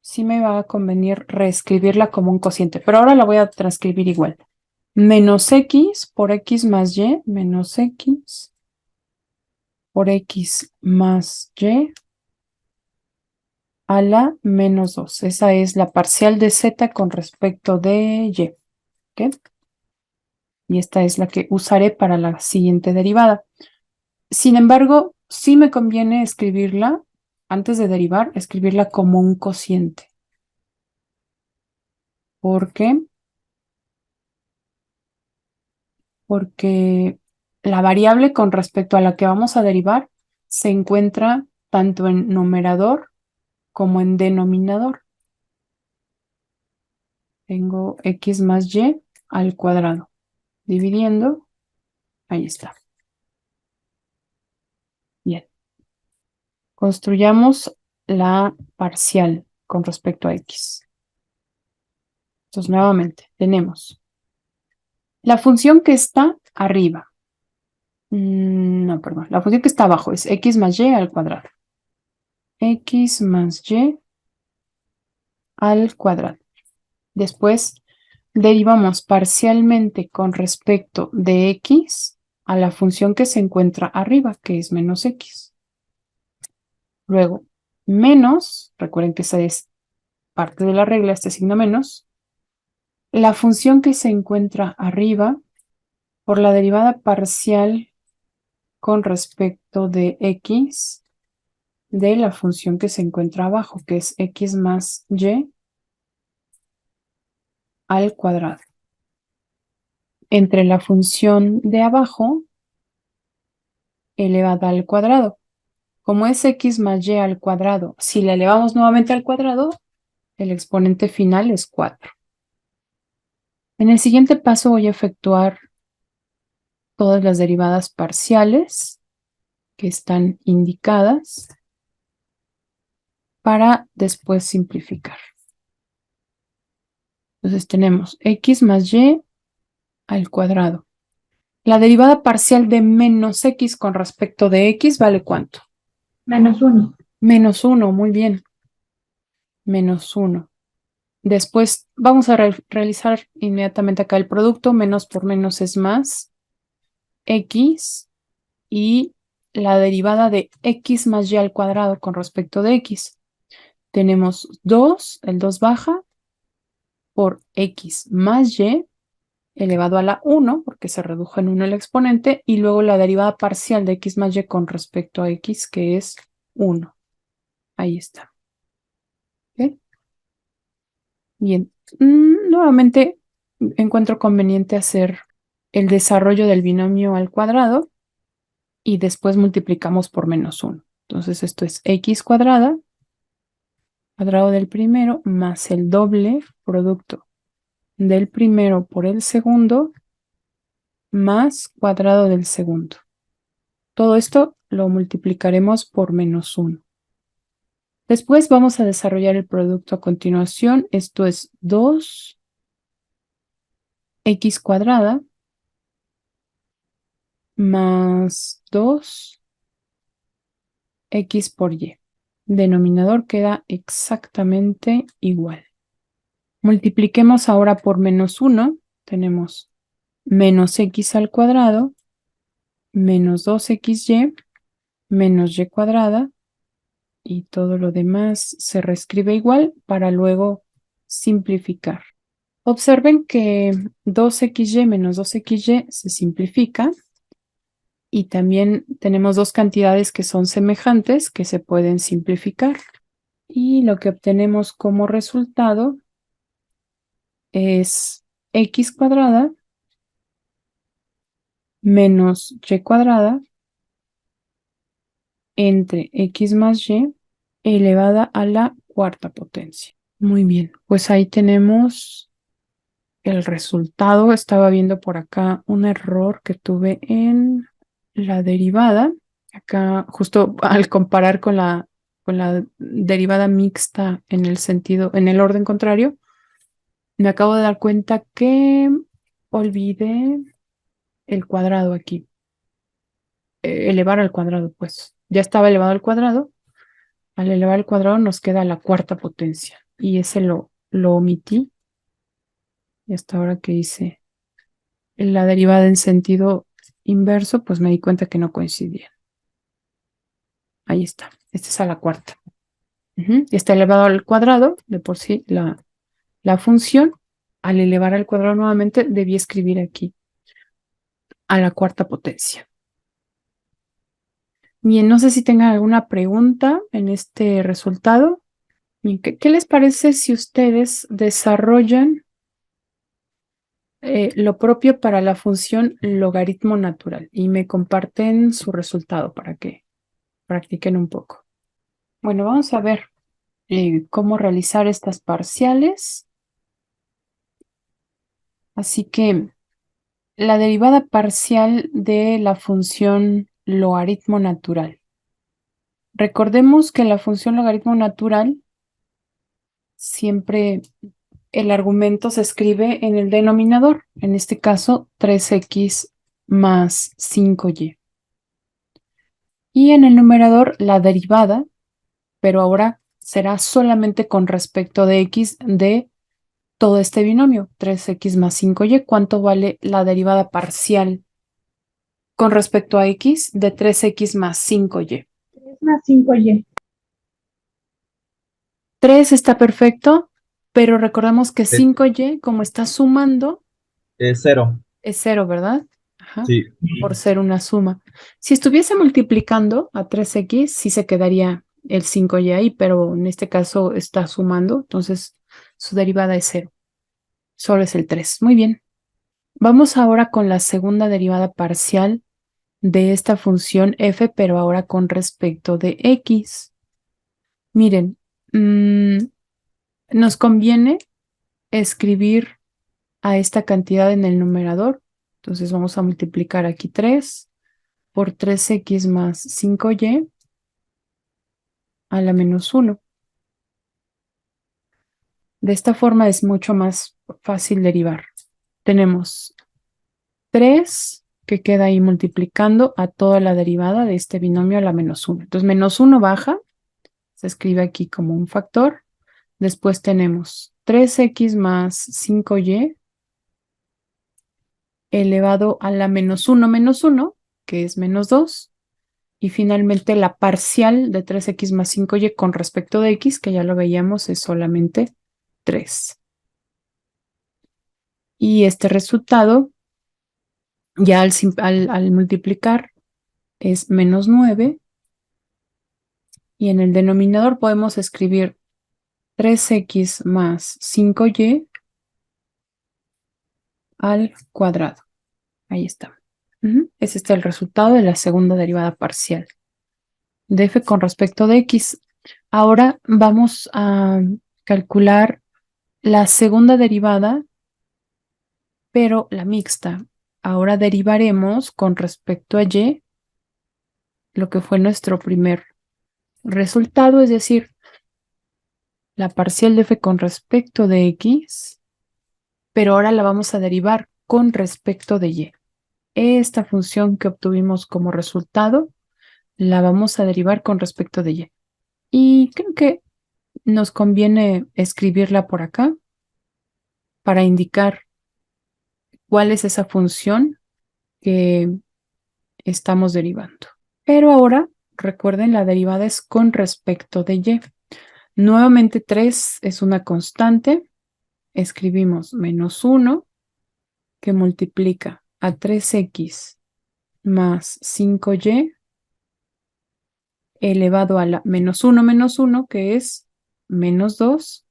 sí me va a convenir reescribirla como un cociente, pero ahora la voy a transcribir igual. Menos x por x más y, menos x por x más y a la menos 2. Esa es la parcial de z con respecto de y. ¿Ok? Y esta es la que usaré para la siguiente derivada. Sin embargo, sí me conviene escribirla, antes de derivar, escribirla como un cociente. ¿Por qué? Porque la variable con respecto a la que vamos a derivar se encuentra tanto en numerador como en denominador. Tengo x más y al cuadrado. Dividiendo, ahí está. Bien. Construyamos la parcial con respecto a x. Entonces, nuevamente, tenemos la función que está arriba. No, perdón. La función que está abajo es x más y al cuadrado. X más y al cuadrado. Después, derivamos parcialmente con respecto de x a la función que se encuentra arriba, que es menos x. Luego, menos, recuerden que esa es parte de la regla, este signo menos, la función que se encuentra arriba por la derivada parcial con respecto de x de la función que se encuentra abajo, que es x más y al cuadrado. Entre la función de abajo elevada al cuadrado. Como es x más y al cuadrado, si la elevamos nuevamente al cuadrado, el exponente final es 4. En el siguiente paso voy a efectuar todas las derivadas parciales que están indicadas para después simplificar. Entonces tenemos x más y al cuadrado. La derivada parcial de menos x con respecto de x vale ¿cuánto? Menos 1. Menos 1, muy bien. Menos 1. Después vamos a realizar inmediatamente acá el producto. Menos por menos es más. X y la derivada de x más y al cuadrado con respecto de x. Tenemos 2, el 2 baja, por x más y elevado a la 1, porque se redujo en 1 el exponente, y luego la derivada parcial de x más y con respecto a x, que es 1. Ahí está. ¿Ok? Bien. Nuevamente encuentro conveniente hacer el desarrollo del binomio al cuadrado y después multiplicamos por menos 1. Entonces esto es x cuadrada, cuadrado del primero, más el doble producto del primero por el segundo, más cuadrado del segundo. Todo esto lo multiplicaremos por menos 1. Después vamos a desarrollar el producto a continuación. Esto es 2x cuadrada más 2x por y. Denominador queda exactamente igual. Multipliquemos ahora por menos 1. Tenemos menos x al cuadrado menos 2xy menos y cuadrada, y todo lo demás se reescribe igual para luego simplificar. Observen que 2xy menos 2xy se simplifica y también tenemos dos cantidades que son semejantes que se pueden simplificar. Y lo que obtenemos como resultado es x cuadrada menos y cuadrada entre x más y elevada a la cuarta potencia. Muy bien, pues ahí tenemos el resultado. Estaba viendo por acá un error que tuve en la derivada. Acá, justo al comparar con la derivada mixta en el sentido, en el orden contrario, me acabo de dar cuenta que olvidé el cuadrado aquí. Elevar al cuadrado, pues. Ya estaba elevado al cuadrado. Al elevar al cuadrado nos queda la cuarta potencia. Y ese lo omití. Y hasta ahora que hice la derivada en sentido inverso, pues me di cuenta que no coincidía. Ahí está. Esta es a la cuarta. Y está elevado al cuadrado, de por sí la función. Al elevar al cuadrado nuevamente, debí escribir aquí a la cuarta potencia. Bien, no sé si tengan alguna pregunta en este resultado. ¿Qué les parece si ustedes desarrollan lo propio para la función logaritmo natural y me comparten su resultado para que practiquen un poco? Bueno, vamos a ver cómo realizar estas parciales. Así que la derivada parcial de la función logaritmo natural. Recordemos que la función logaritmo natural siempre el argumento se escribe en el denominador, en este caso 3x más 5y. Y en el numerador la derivada, pero ahora será solamente con respecto de x de todo este binomio, 3x más 5y. ¿Cuánto vale la derivada parcial con respecto a x de 3x más 5y? 3 más 5y. 3 está perfecto, pero recordamos que 5y, como está sumando, Es 0. es 0, ¿verdad? Ajá. Sí. Por ser una suma. Si estuviese multiplicando a 3x, sí se quedaría el 5y ahí, pero en este caso está sumando, entonces su derivada es 0. Solo es el 3. Muy bien. Vamos ahora con la segunda derivada parcial de esta función f, pero ahora con respecto de x. Miren, nos conviene escribir a esta cantidad en el numerador. Entonces vamos a multiplicar aquí 3 por 3x más 5y a la menos 1. De esta forma es mucho más fácil derivar. Tenemos 3 que queda ahí multiplicando a toda la derivada de este binomio a la menos 1. Entonces menos 1 baja, se escribe aquí como un factor. Después tenemos 3x más 5y elevado a la menos 1, que es menos 2. Y finalmente la parcial de 3x más 5y con respecto de x, que ya lo veíamos, es solamente 3. Y este resultado, ya al multiplicar, es menos 9. Y en el denominador podemos escribir 3x más 5y al cuadrado. Ahí está. Es este el resultado de la segunda derivada parcial de f con respecto de x. Ahora vamos a calcular la segunda derivada, pero la mixta. Ahora derivaremos con respecto a y lo que fue nuestro primer resultado, es decir, la parcial de f con respecto de x, pero ahora la vamos a derivar con respecto de y. Esta función que obtuvimos como resultado la vamos a derivar con respecto de y. Y creo que nos conviene escribirla por acá para indicar cuál es esa función que estamos derivando. Pero ahora, recuerden, la derivada es con respecto de y. Nuevamente 3 es una constante. Escribimos menos 1 que multiplica a 3x más 5y elevado a la menos 1, que es menos 2,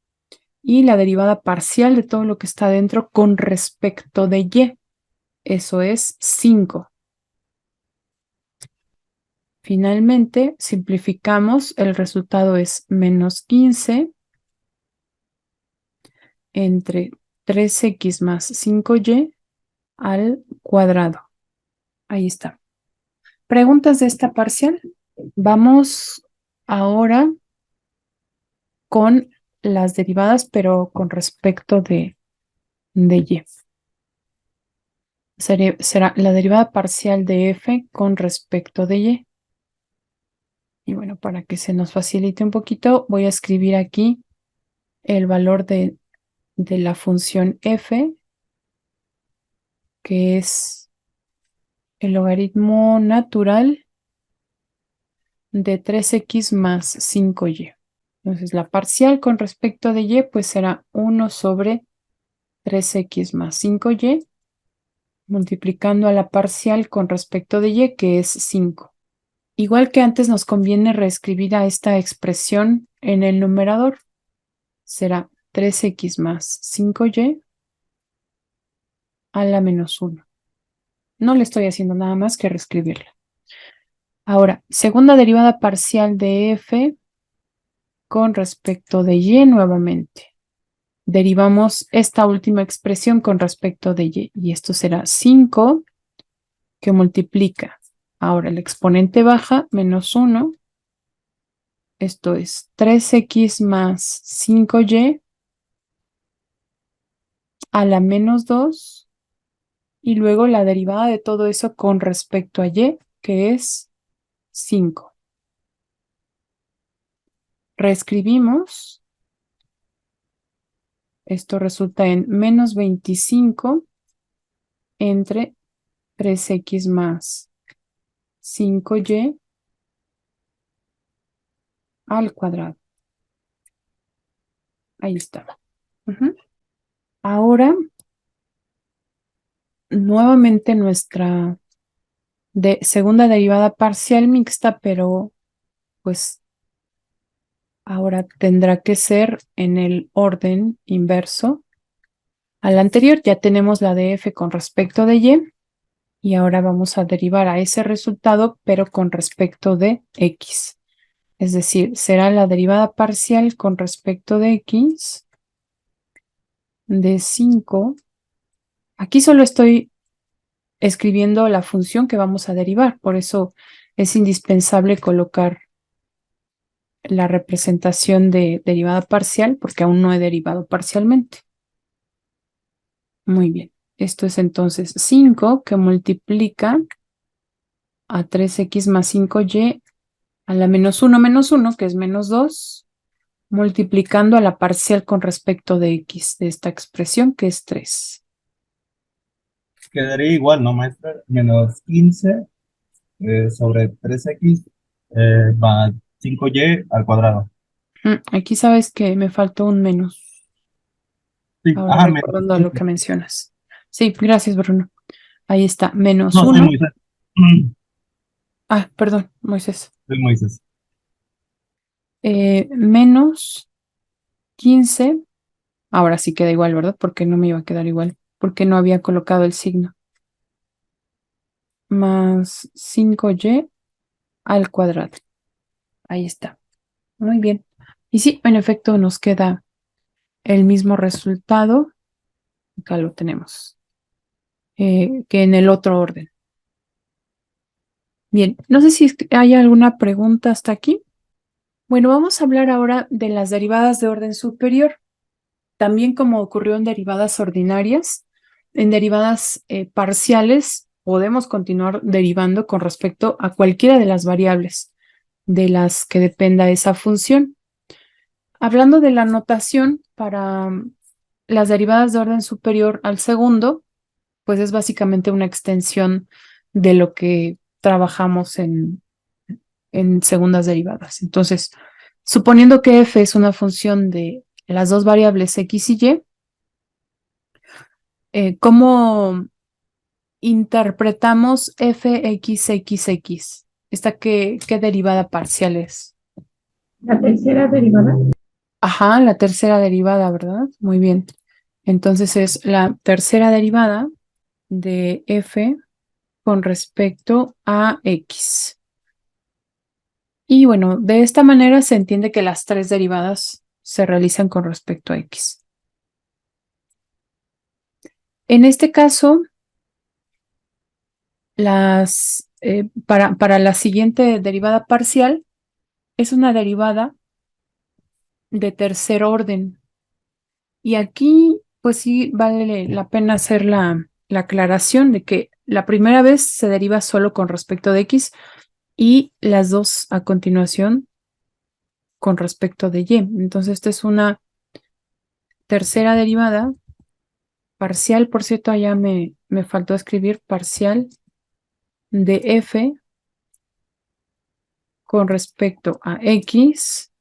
y la derivada parcial de todo lo que está dentro con respecto de y. Eso es 5. Finalmente, simplificamos, el resultado es menos 15 entre 3x más 5y al cuadrado. Ahí está. ¿Preguntas de esta parcial? Vamos ahora con las derivadas, pero con respecto de y. Será la derivada parcial de f con respecto de y. Y bueno, para que se nos facilite un poquito, voy a escribir aquí el valor de la función f, que es el logaritmo natural de 3x más 5y. Entonces, la parcial con respecto de y, pues será 1 sobre 3x más 5y, multiplicando a la parcial con respecto de y, que es 5. Igual que antes, nos conviene reescribir a esta expresión en el numerador. Será 3x más 5y a la menos 1. No le estoy haciendo nada más que reescribirla. Ahora, segunda derivada parcial de f con respecto de y nuevamente. Derivamos esta última expresión con respecto de y. Y esto será 5 que multiplica. Ahora el exponente baja, menos 1. Esto es 3x más 5y a la menos 2. Y luego la derivada de todo eso con respecto a y, que es 5. Reescribimos. Esto resulta en menos 25 entre 3x más 5y al cuadrado. Ahí está. Ahora, nuevamente nuestra segunda derivada parcial mixta, pero pues ahora tendrá que ser en el orden inverso. Al anterior ya tenemos la de f con respecto de y ahora vamos a derivar a ese resultado, pero con respecto de x. Es decir, será la derivada parcial con respecto de x de 5. Aquí solo estoy escribiendo la función que vamos a derivar, por eso es indispensable colocar la representación de derivada parcial, porque aún no he derivado parcialmente. Muy bien, esto es entonces 5 que multiplica a 3x más 5y a la menos 1, que es menos 2, multiplicando a la parcial con respecto de x de esta expresión, que es 3. Quedaría igual, ¿no, maestra? Menos 15 Sobre 3x va 5y al cuadrado. Aquí sabes que me faltó un menos. Sí, Ahora ajá, menos recordando lo 5. que mencionas. Sí, gracias, Bruno. Ahí está, menos No, soy 1. Moisés. Ah, perdón, Moisés. Soy Moisés. Menos 15. Ahora sí queda igual, ¿verdad? Porque no me iba a quedar igual. Porque no había colocado el signo. Más 5y al cuadrado. Ahí está. Muy bien. Y sí, en efecto, nos queda el mismo resultado. Acá lo tenemos. Que en el otro orden. Bien, no sé si hay alguna pregunta hasta aquí. Bueno, vamos a hablar ahora de las derivadas de orden superior. También como ocurrió en derivadas ordinarias, en derivadas parciales podemos continuar derivando con respecto a cualquiera de las variables de las que dependa esa función. Hablando de la notación para las derivadas de orden superior al segundo, pues es básicamente una extensión de lo que trabajamos en segundas derivadas. Entonces, suponiendo que f es una función de las dos variables x y y, ¿cómo interpretamos fxxx? ¿Esta qué derivada parcial es? La tercera derivada. Ajá, la tercera derivada, ¿verdad? Muy bien. Entonces es la tercera derivada de f con respecto a x. Y bueno, de esta manera se entiende que las tres derivadas se realizan con respecto a x. En este caso, para la siguiente derivada parcial, es una derivada de tercer orden. Y aquí, pues sí, vale la pena hacer la aclaración de que la primera vez se deriva solo con respecto de x y las dos a continuación con respecto de y. Entonces, esta es una tercera derivada parcial. Por cierto, allá me faltó escribir parcial de f con respecto a x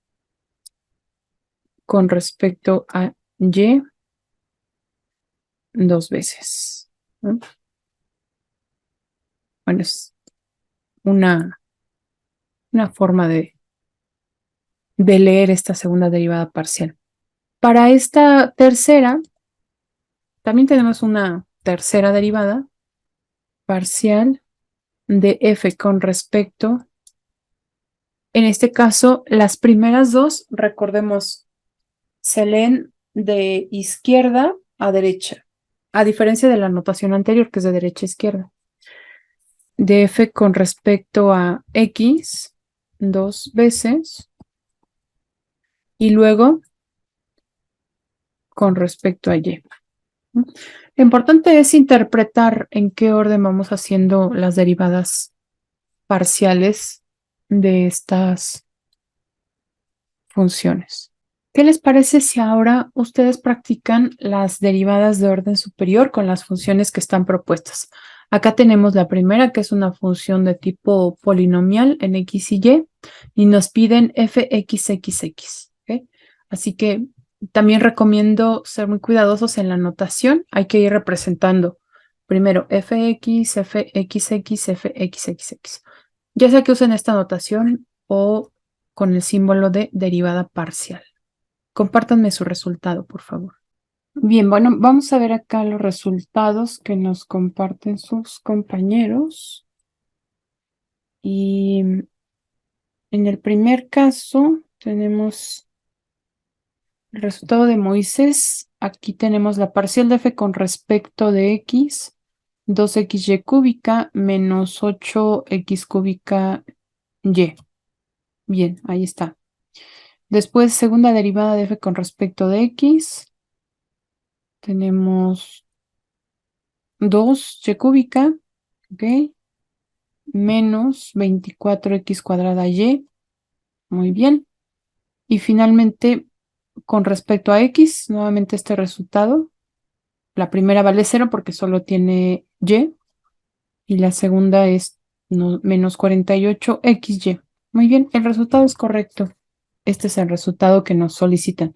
con respecto a y dos veces, ¿no? Bueno, es una forma de leer esta segunda derivada parcial. Para esta tercera, también tenemos una tercera derivada parcial de f con respecto, en este caso, las primeras dos, recordemos, se leen de izquierda a derecha, a diferencia de la notación anterior, que es de derecha a izquierda. De f con respecto a x dos veces y luego con respecto a y. Lo importante es interpretar en qué orden vamos haciendo las derivadas parciales de estas funciones. ¿Qué les parece si ahora ustedes practican las derivadas de orden superior con las funciones que están propuestas? Acá tenemos la primera, que es una función de tipo polinomial en x y nos piden fxxx. ¿Okay? Así que también recomiendo ser muy cuidadosos en la notación. Hay que ir representando primero fx, fxx, fxxx. Ya sea que usen esta notación o con el símbolo de derivada parcial. Compártanme su resultado, por favor. Bien, bueno, vamos a ver acá los resultados que nos comparten sus compañeros. Y en el primer caso tenemos el resultado de Moisés. Aquí tenemos la parcial de f con respecto de x, 2xy cúbica menos 8x cúbica y. Bien, ahí está. Después, segunda derivada de f con respecto de x. Tenemos 2y cúbica, ¿ok? Menos 24x cuadrada y. Muy bien. Y finalmente, con respecto a x, nuevamente este resultado. La primera vale 0 porque solo tiene y. Y la segunda es no, menos 48xy. Muy bien, el resultado es correcto. Este es el resultado que nos solicitan.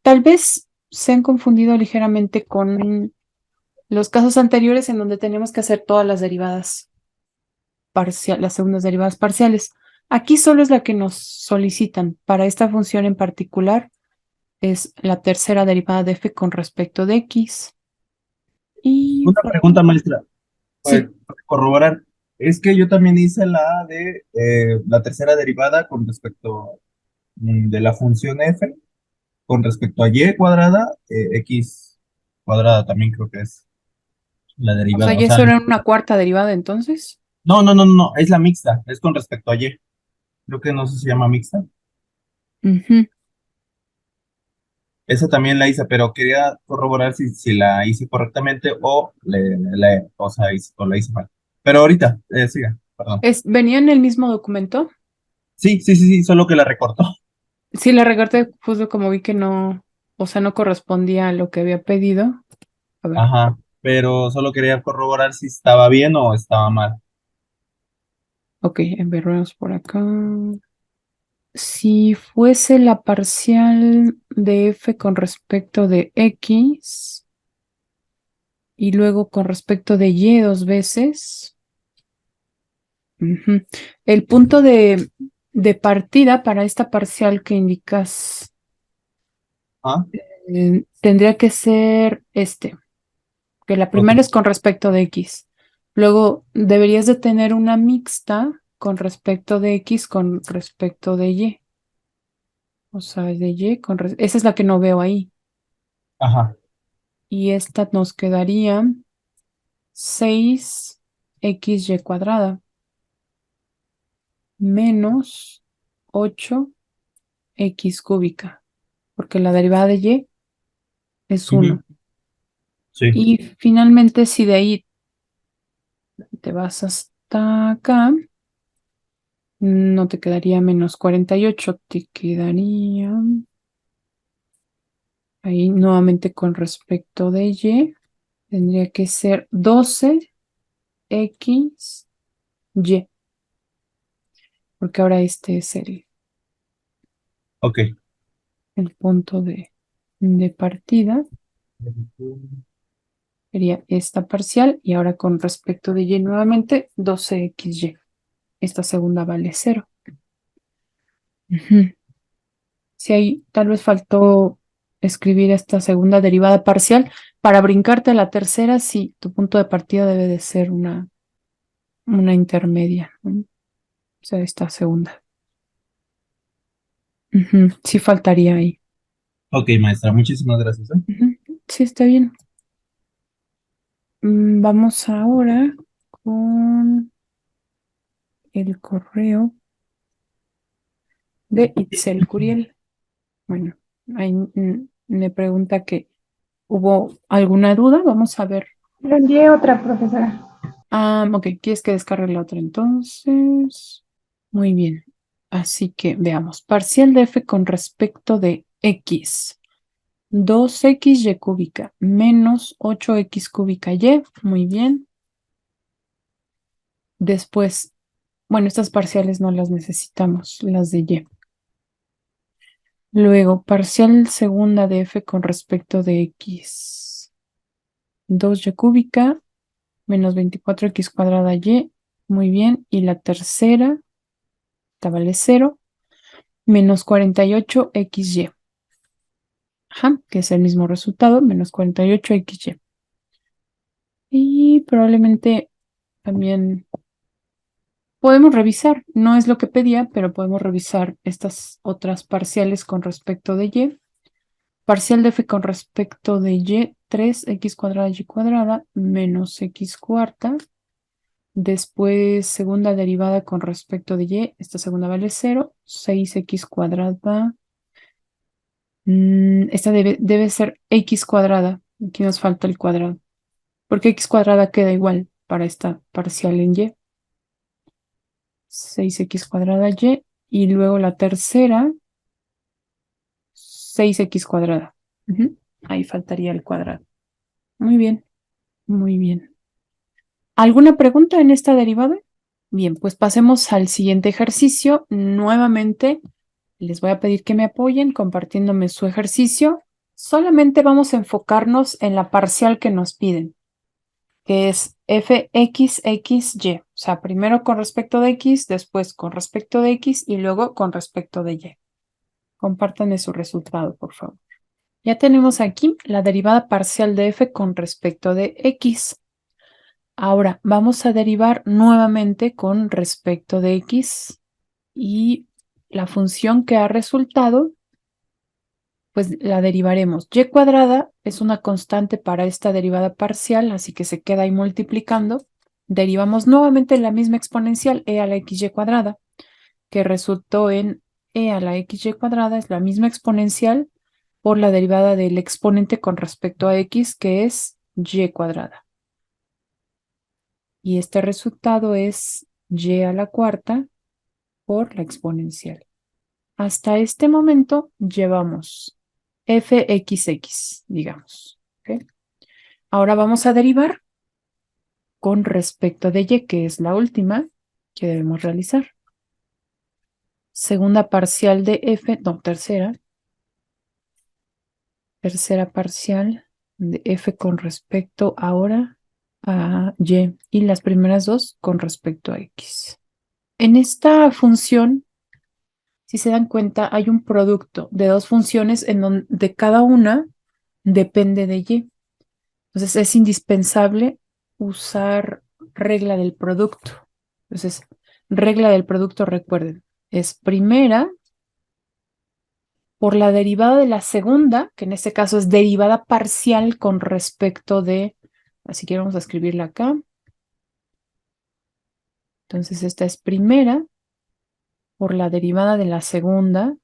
Tal vez se han confundido ligeramente con los casos anteriores en donde tenemos que hacer todas las derivadas parciales, las segundas derivadas parciales. Aquí solo es la que nos solicitan. Para esta función en particular es la tercera derivada de f con respecto de x. Y Una pregunta, maestra, sí, para corroborar. Es que yo también hice la de la tercera derivada con respecto de la función f con respecto a y cuadrada, x cuadrada también creo que es la o sea, derivada. O ya sea, eso era una cuarta derivada entonces. no, es la mixta, es con respecto a y. Creo que no sé si se llama mixta. Ujú. Esa también la hice, pero quería corroborar si la hice correctamente o, o sea, o la hice mal. Pero ahorita, siga, perdón. ¿Venía en el mismo documento? Sí, solo que la recortó. Sí, la recorté justo como vi que no, o sea, no correspondía a lo que había pedido. A ver, Ajá, pero solo quería corroborar si estaba bien o estaba mal. ok, veremos por acá. Si fuese la parcial de f con respecto de x y luego con respecto de y dos veces, ujú, el punto de partida para esta parcial que indicas Ah, tendría que ser este, que la ok. primera es con respecto de x. Luego deberías de tener una mixta con respecto de x con respecto de y. O sea, de y esa es la que no veo ahí. Ajá. Y esta nos quedaría 6xy cuadrada menos 8x cúbica, porque la derivada de y es Ujú, 1. sí. Y finalmente, si de ahí te vas hasta acá, no te quedaría menos 48, te quedaría ahí nuevamente con respecto de y, tendría que ser 12xy, porque ahora este es Ok. el punto de partida. Sería esta parcial y ahora con respecto de y nuevamente 12xy. Esta segunda vale 0. Ujú. Si ahí tal vez faltó escribir esta segunda derivada parcial para brincarte a la tercera, sí, tu punto de partida debe de ser una intermedia, ¿no? O sea, esta segunda. Ujú, sí faltaría ahí. Ok, maestra, muchísimas gracias, ¿eh? Ujú, sí, está bien. Vamos ahora con el correo de Itzel Curiel. Bueno, ahí me pregunta que hubo alguna duda. Vamos a ver. Le envié otra, profesora. Ok, ¿quieres que descargue la otra entonces? Muy bien. Así que veamos. Parcial de f con respecto de x. 2xy cúbica menos 8x cúbica y. Muy bien. Después, bueno, estas parciales no las necesitamos, las de y. Luego, parcial segunda de f con respecto de x. 2y cúbica menos 24x cuadrada y. Muy bien. Y la tercera, esta vale 0, menos 48xy. Ajá, que es el mismo resultado, menos 48xy. Y probablemente también podemos revisar, no es lo que pedía, pero podemos revisar estas otras parciales con respecto de y. Parcial de f con respecto de y, 3x cuadrada y cuadrada menos x cuarta. Después, segunda derivada con respecto de y, esta segunda vale 0, 6x cuadrada. Esta debe ser x cuadrada. Aquí nos falta el cuadrado, porque x cuadrada queda igual para esta parcial en y. 6x cuadrada y. Y luego la tercera, 6x cuadrada. Ujú, ahí faltaría el cuadrado. Muy bien, muy bien. ¿Alguna pregunta en esta derivada? Bien, pues pasemos al siguiente ejercicio. Nuevamente, les voy a pedir que me apoyen compartiéndome su ejercicio. Solamente vamos a enfocarnos en la parcial que nos piden, que es fxxy. O sea, primero con respecto de x, después con respecto de x y luego con respecto de y. Compártanme su resultado, por favor. Ya tenemos aquí la derivada parcial de f con respecto de x. Ahora vamos a derivar nuevamente con respecto de x y la función que ha resultado, pues la derivaremos. Y cuadrada es una constante para esta derivada parcial, así que se queda ahí multiplicando. Derivamos nuevamente la misma exponencial e a la xy cuadrada, que resultó en e a la xy cuadrada, es la misma exponencial por la derivada del exponente con respecto a x, que es y cuadrada. Y este resultado es y a la cuarta por la exponencial. Hasta este momento llevamos fxx, digamos. ¿Ok? Ahora vamos a derivar con respecto de y, que es la última que debemos realizar. Segunda parcial de f, no, tercera parcial de f con respecto ahora a y, y las primeras dos con respecto a x. En esta función, si se dan cuenta, hay un producto de dos funciones en donde cada una depende de y. Entonces es indispensable usar regla del producto. Entonces, regla del producto, recuerden, es primera por la derivada de la segunda, que en este caso es derivada parcial con respecto de, así que vamos a escribirla acá. Entonces esta es primera por la derivada de la segunda,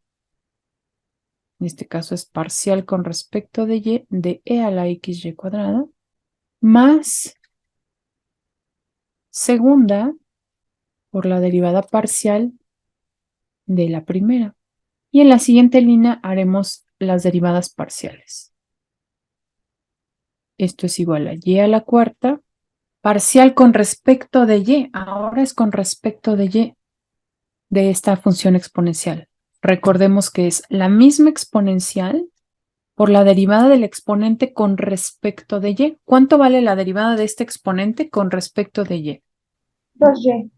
en este caso es parcial con respecto de y, de e a la xy cuadrada, más segunda por la derivada parcial de la primera. Y en la siguiente línea haremos las derivadas parciales. Esto es igual a y a la cuarta, parcial con respecto de y. Ahora es con respecto de y de esta función exponencial. Recordemos que es la misma exponencial por la derivada del exponente con respecto de y. ¿Cuánto vale la derivada de este exponente con respecto de y? 2y.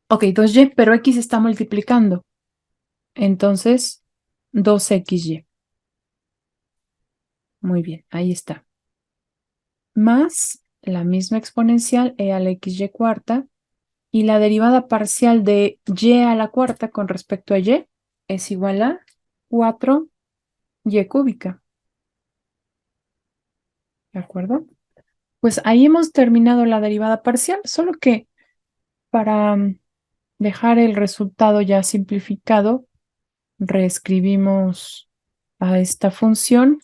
Ok, 2y, pero x está multiplicando. Entonces, 2xy. Muy bien, ahí está. Más la misma exponencial e a la xy cuarta y la derivada parcial de y a la cuarta con respecto a y es igual a 4y cúbica. ¿De acuerdo? Pues ahí hemos terminado la derivada parcial, solo que para dejar el resultado ya simplificado, reescribimos a esta función.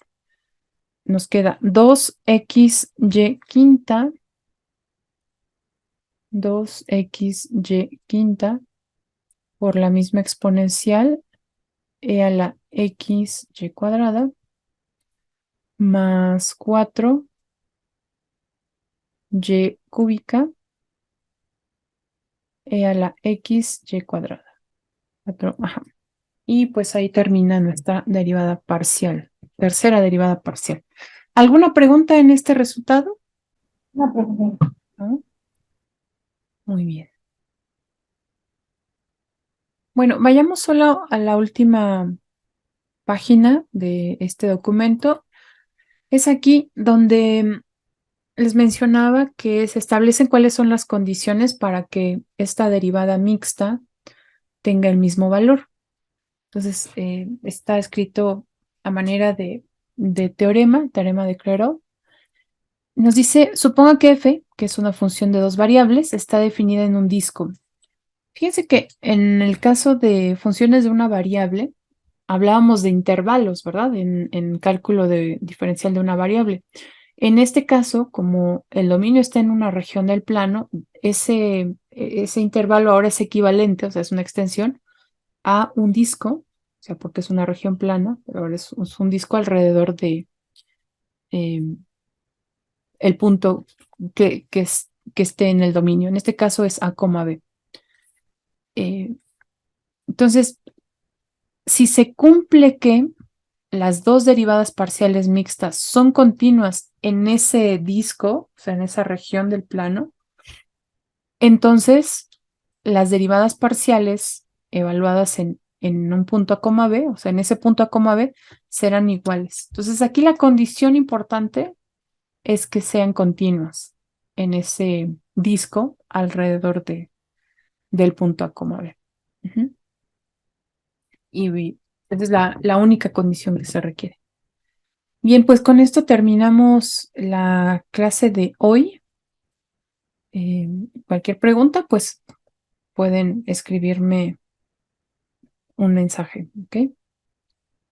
Nos queda 2xy quinta, 2xy quinta por la misma exponencial e a la xy cuadrada más 4y cúbica e a la xy cuadrada. Ajá. Y pues ahí termina nuestra derivada parcial, tercera derivada parcial. ¿Alguna pregunta en este resultado? No, profesora. ¿No? Muy bien. Bueno, vayamos solo a la última página de este documento. Es aquí donde les mencionaba que se establecen cuáles son las condiciones para que esta derivada mixta tenga el mismo valor. Entonces, está escrito a manera de teorema de Clairaut. Nos dice, suponga que f, que es una función de dos variables, está definida en un disco. Fíjense que en el caso de funciones de una variable, hablábamos de intervalos, ¿verdad? En cálculo de diferencial de una variable. En este caso, como el dominio está en una región del plano, ese intervalo ahora es equivalente, o sea, es una extensión, a un disco, o sea, porque es una región plana, pero ahora es un disco alrededor de el punto que que esté en el dominio. En este caso es A, B. Entonces, si se cumple que las dos derivadas parciales mixtas son continuas en ese disco, o sea, en esa región del plano, entonces las derivadas parciales evaluadas en un punto A, B, o sea, en ese punto A, B, serán iguales. Entonces, aquí la condición importante es que sean continuas en ese disco alrededor del punto A, B. Ujú. Y esa es la única condición que se requiere. Bien, pues con esto terminamos la clase de hoy. Cualquier pregunta, pues pueden escribirme un mensaje, ¿ok?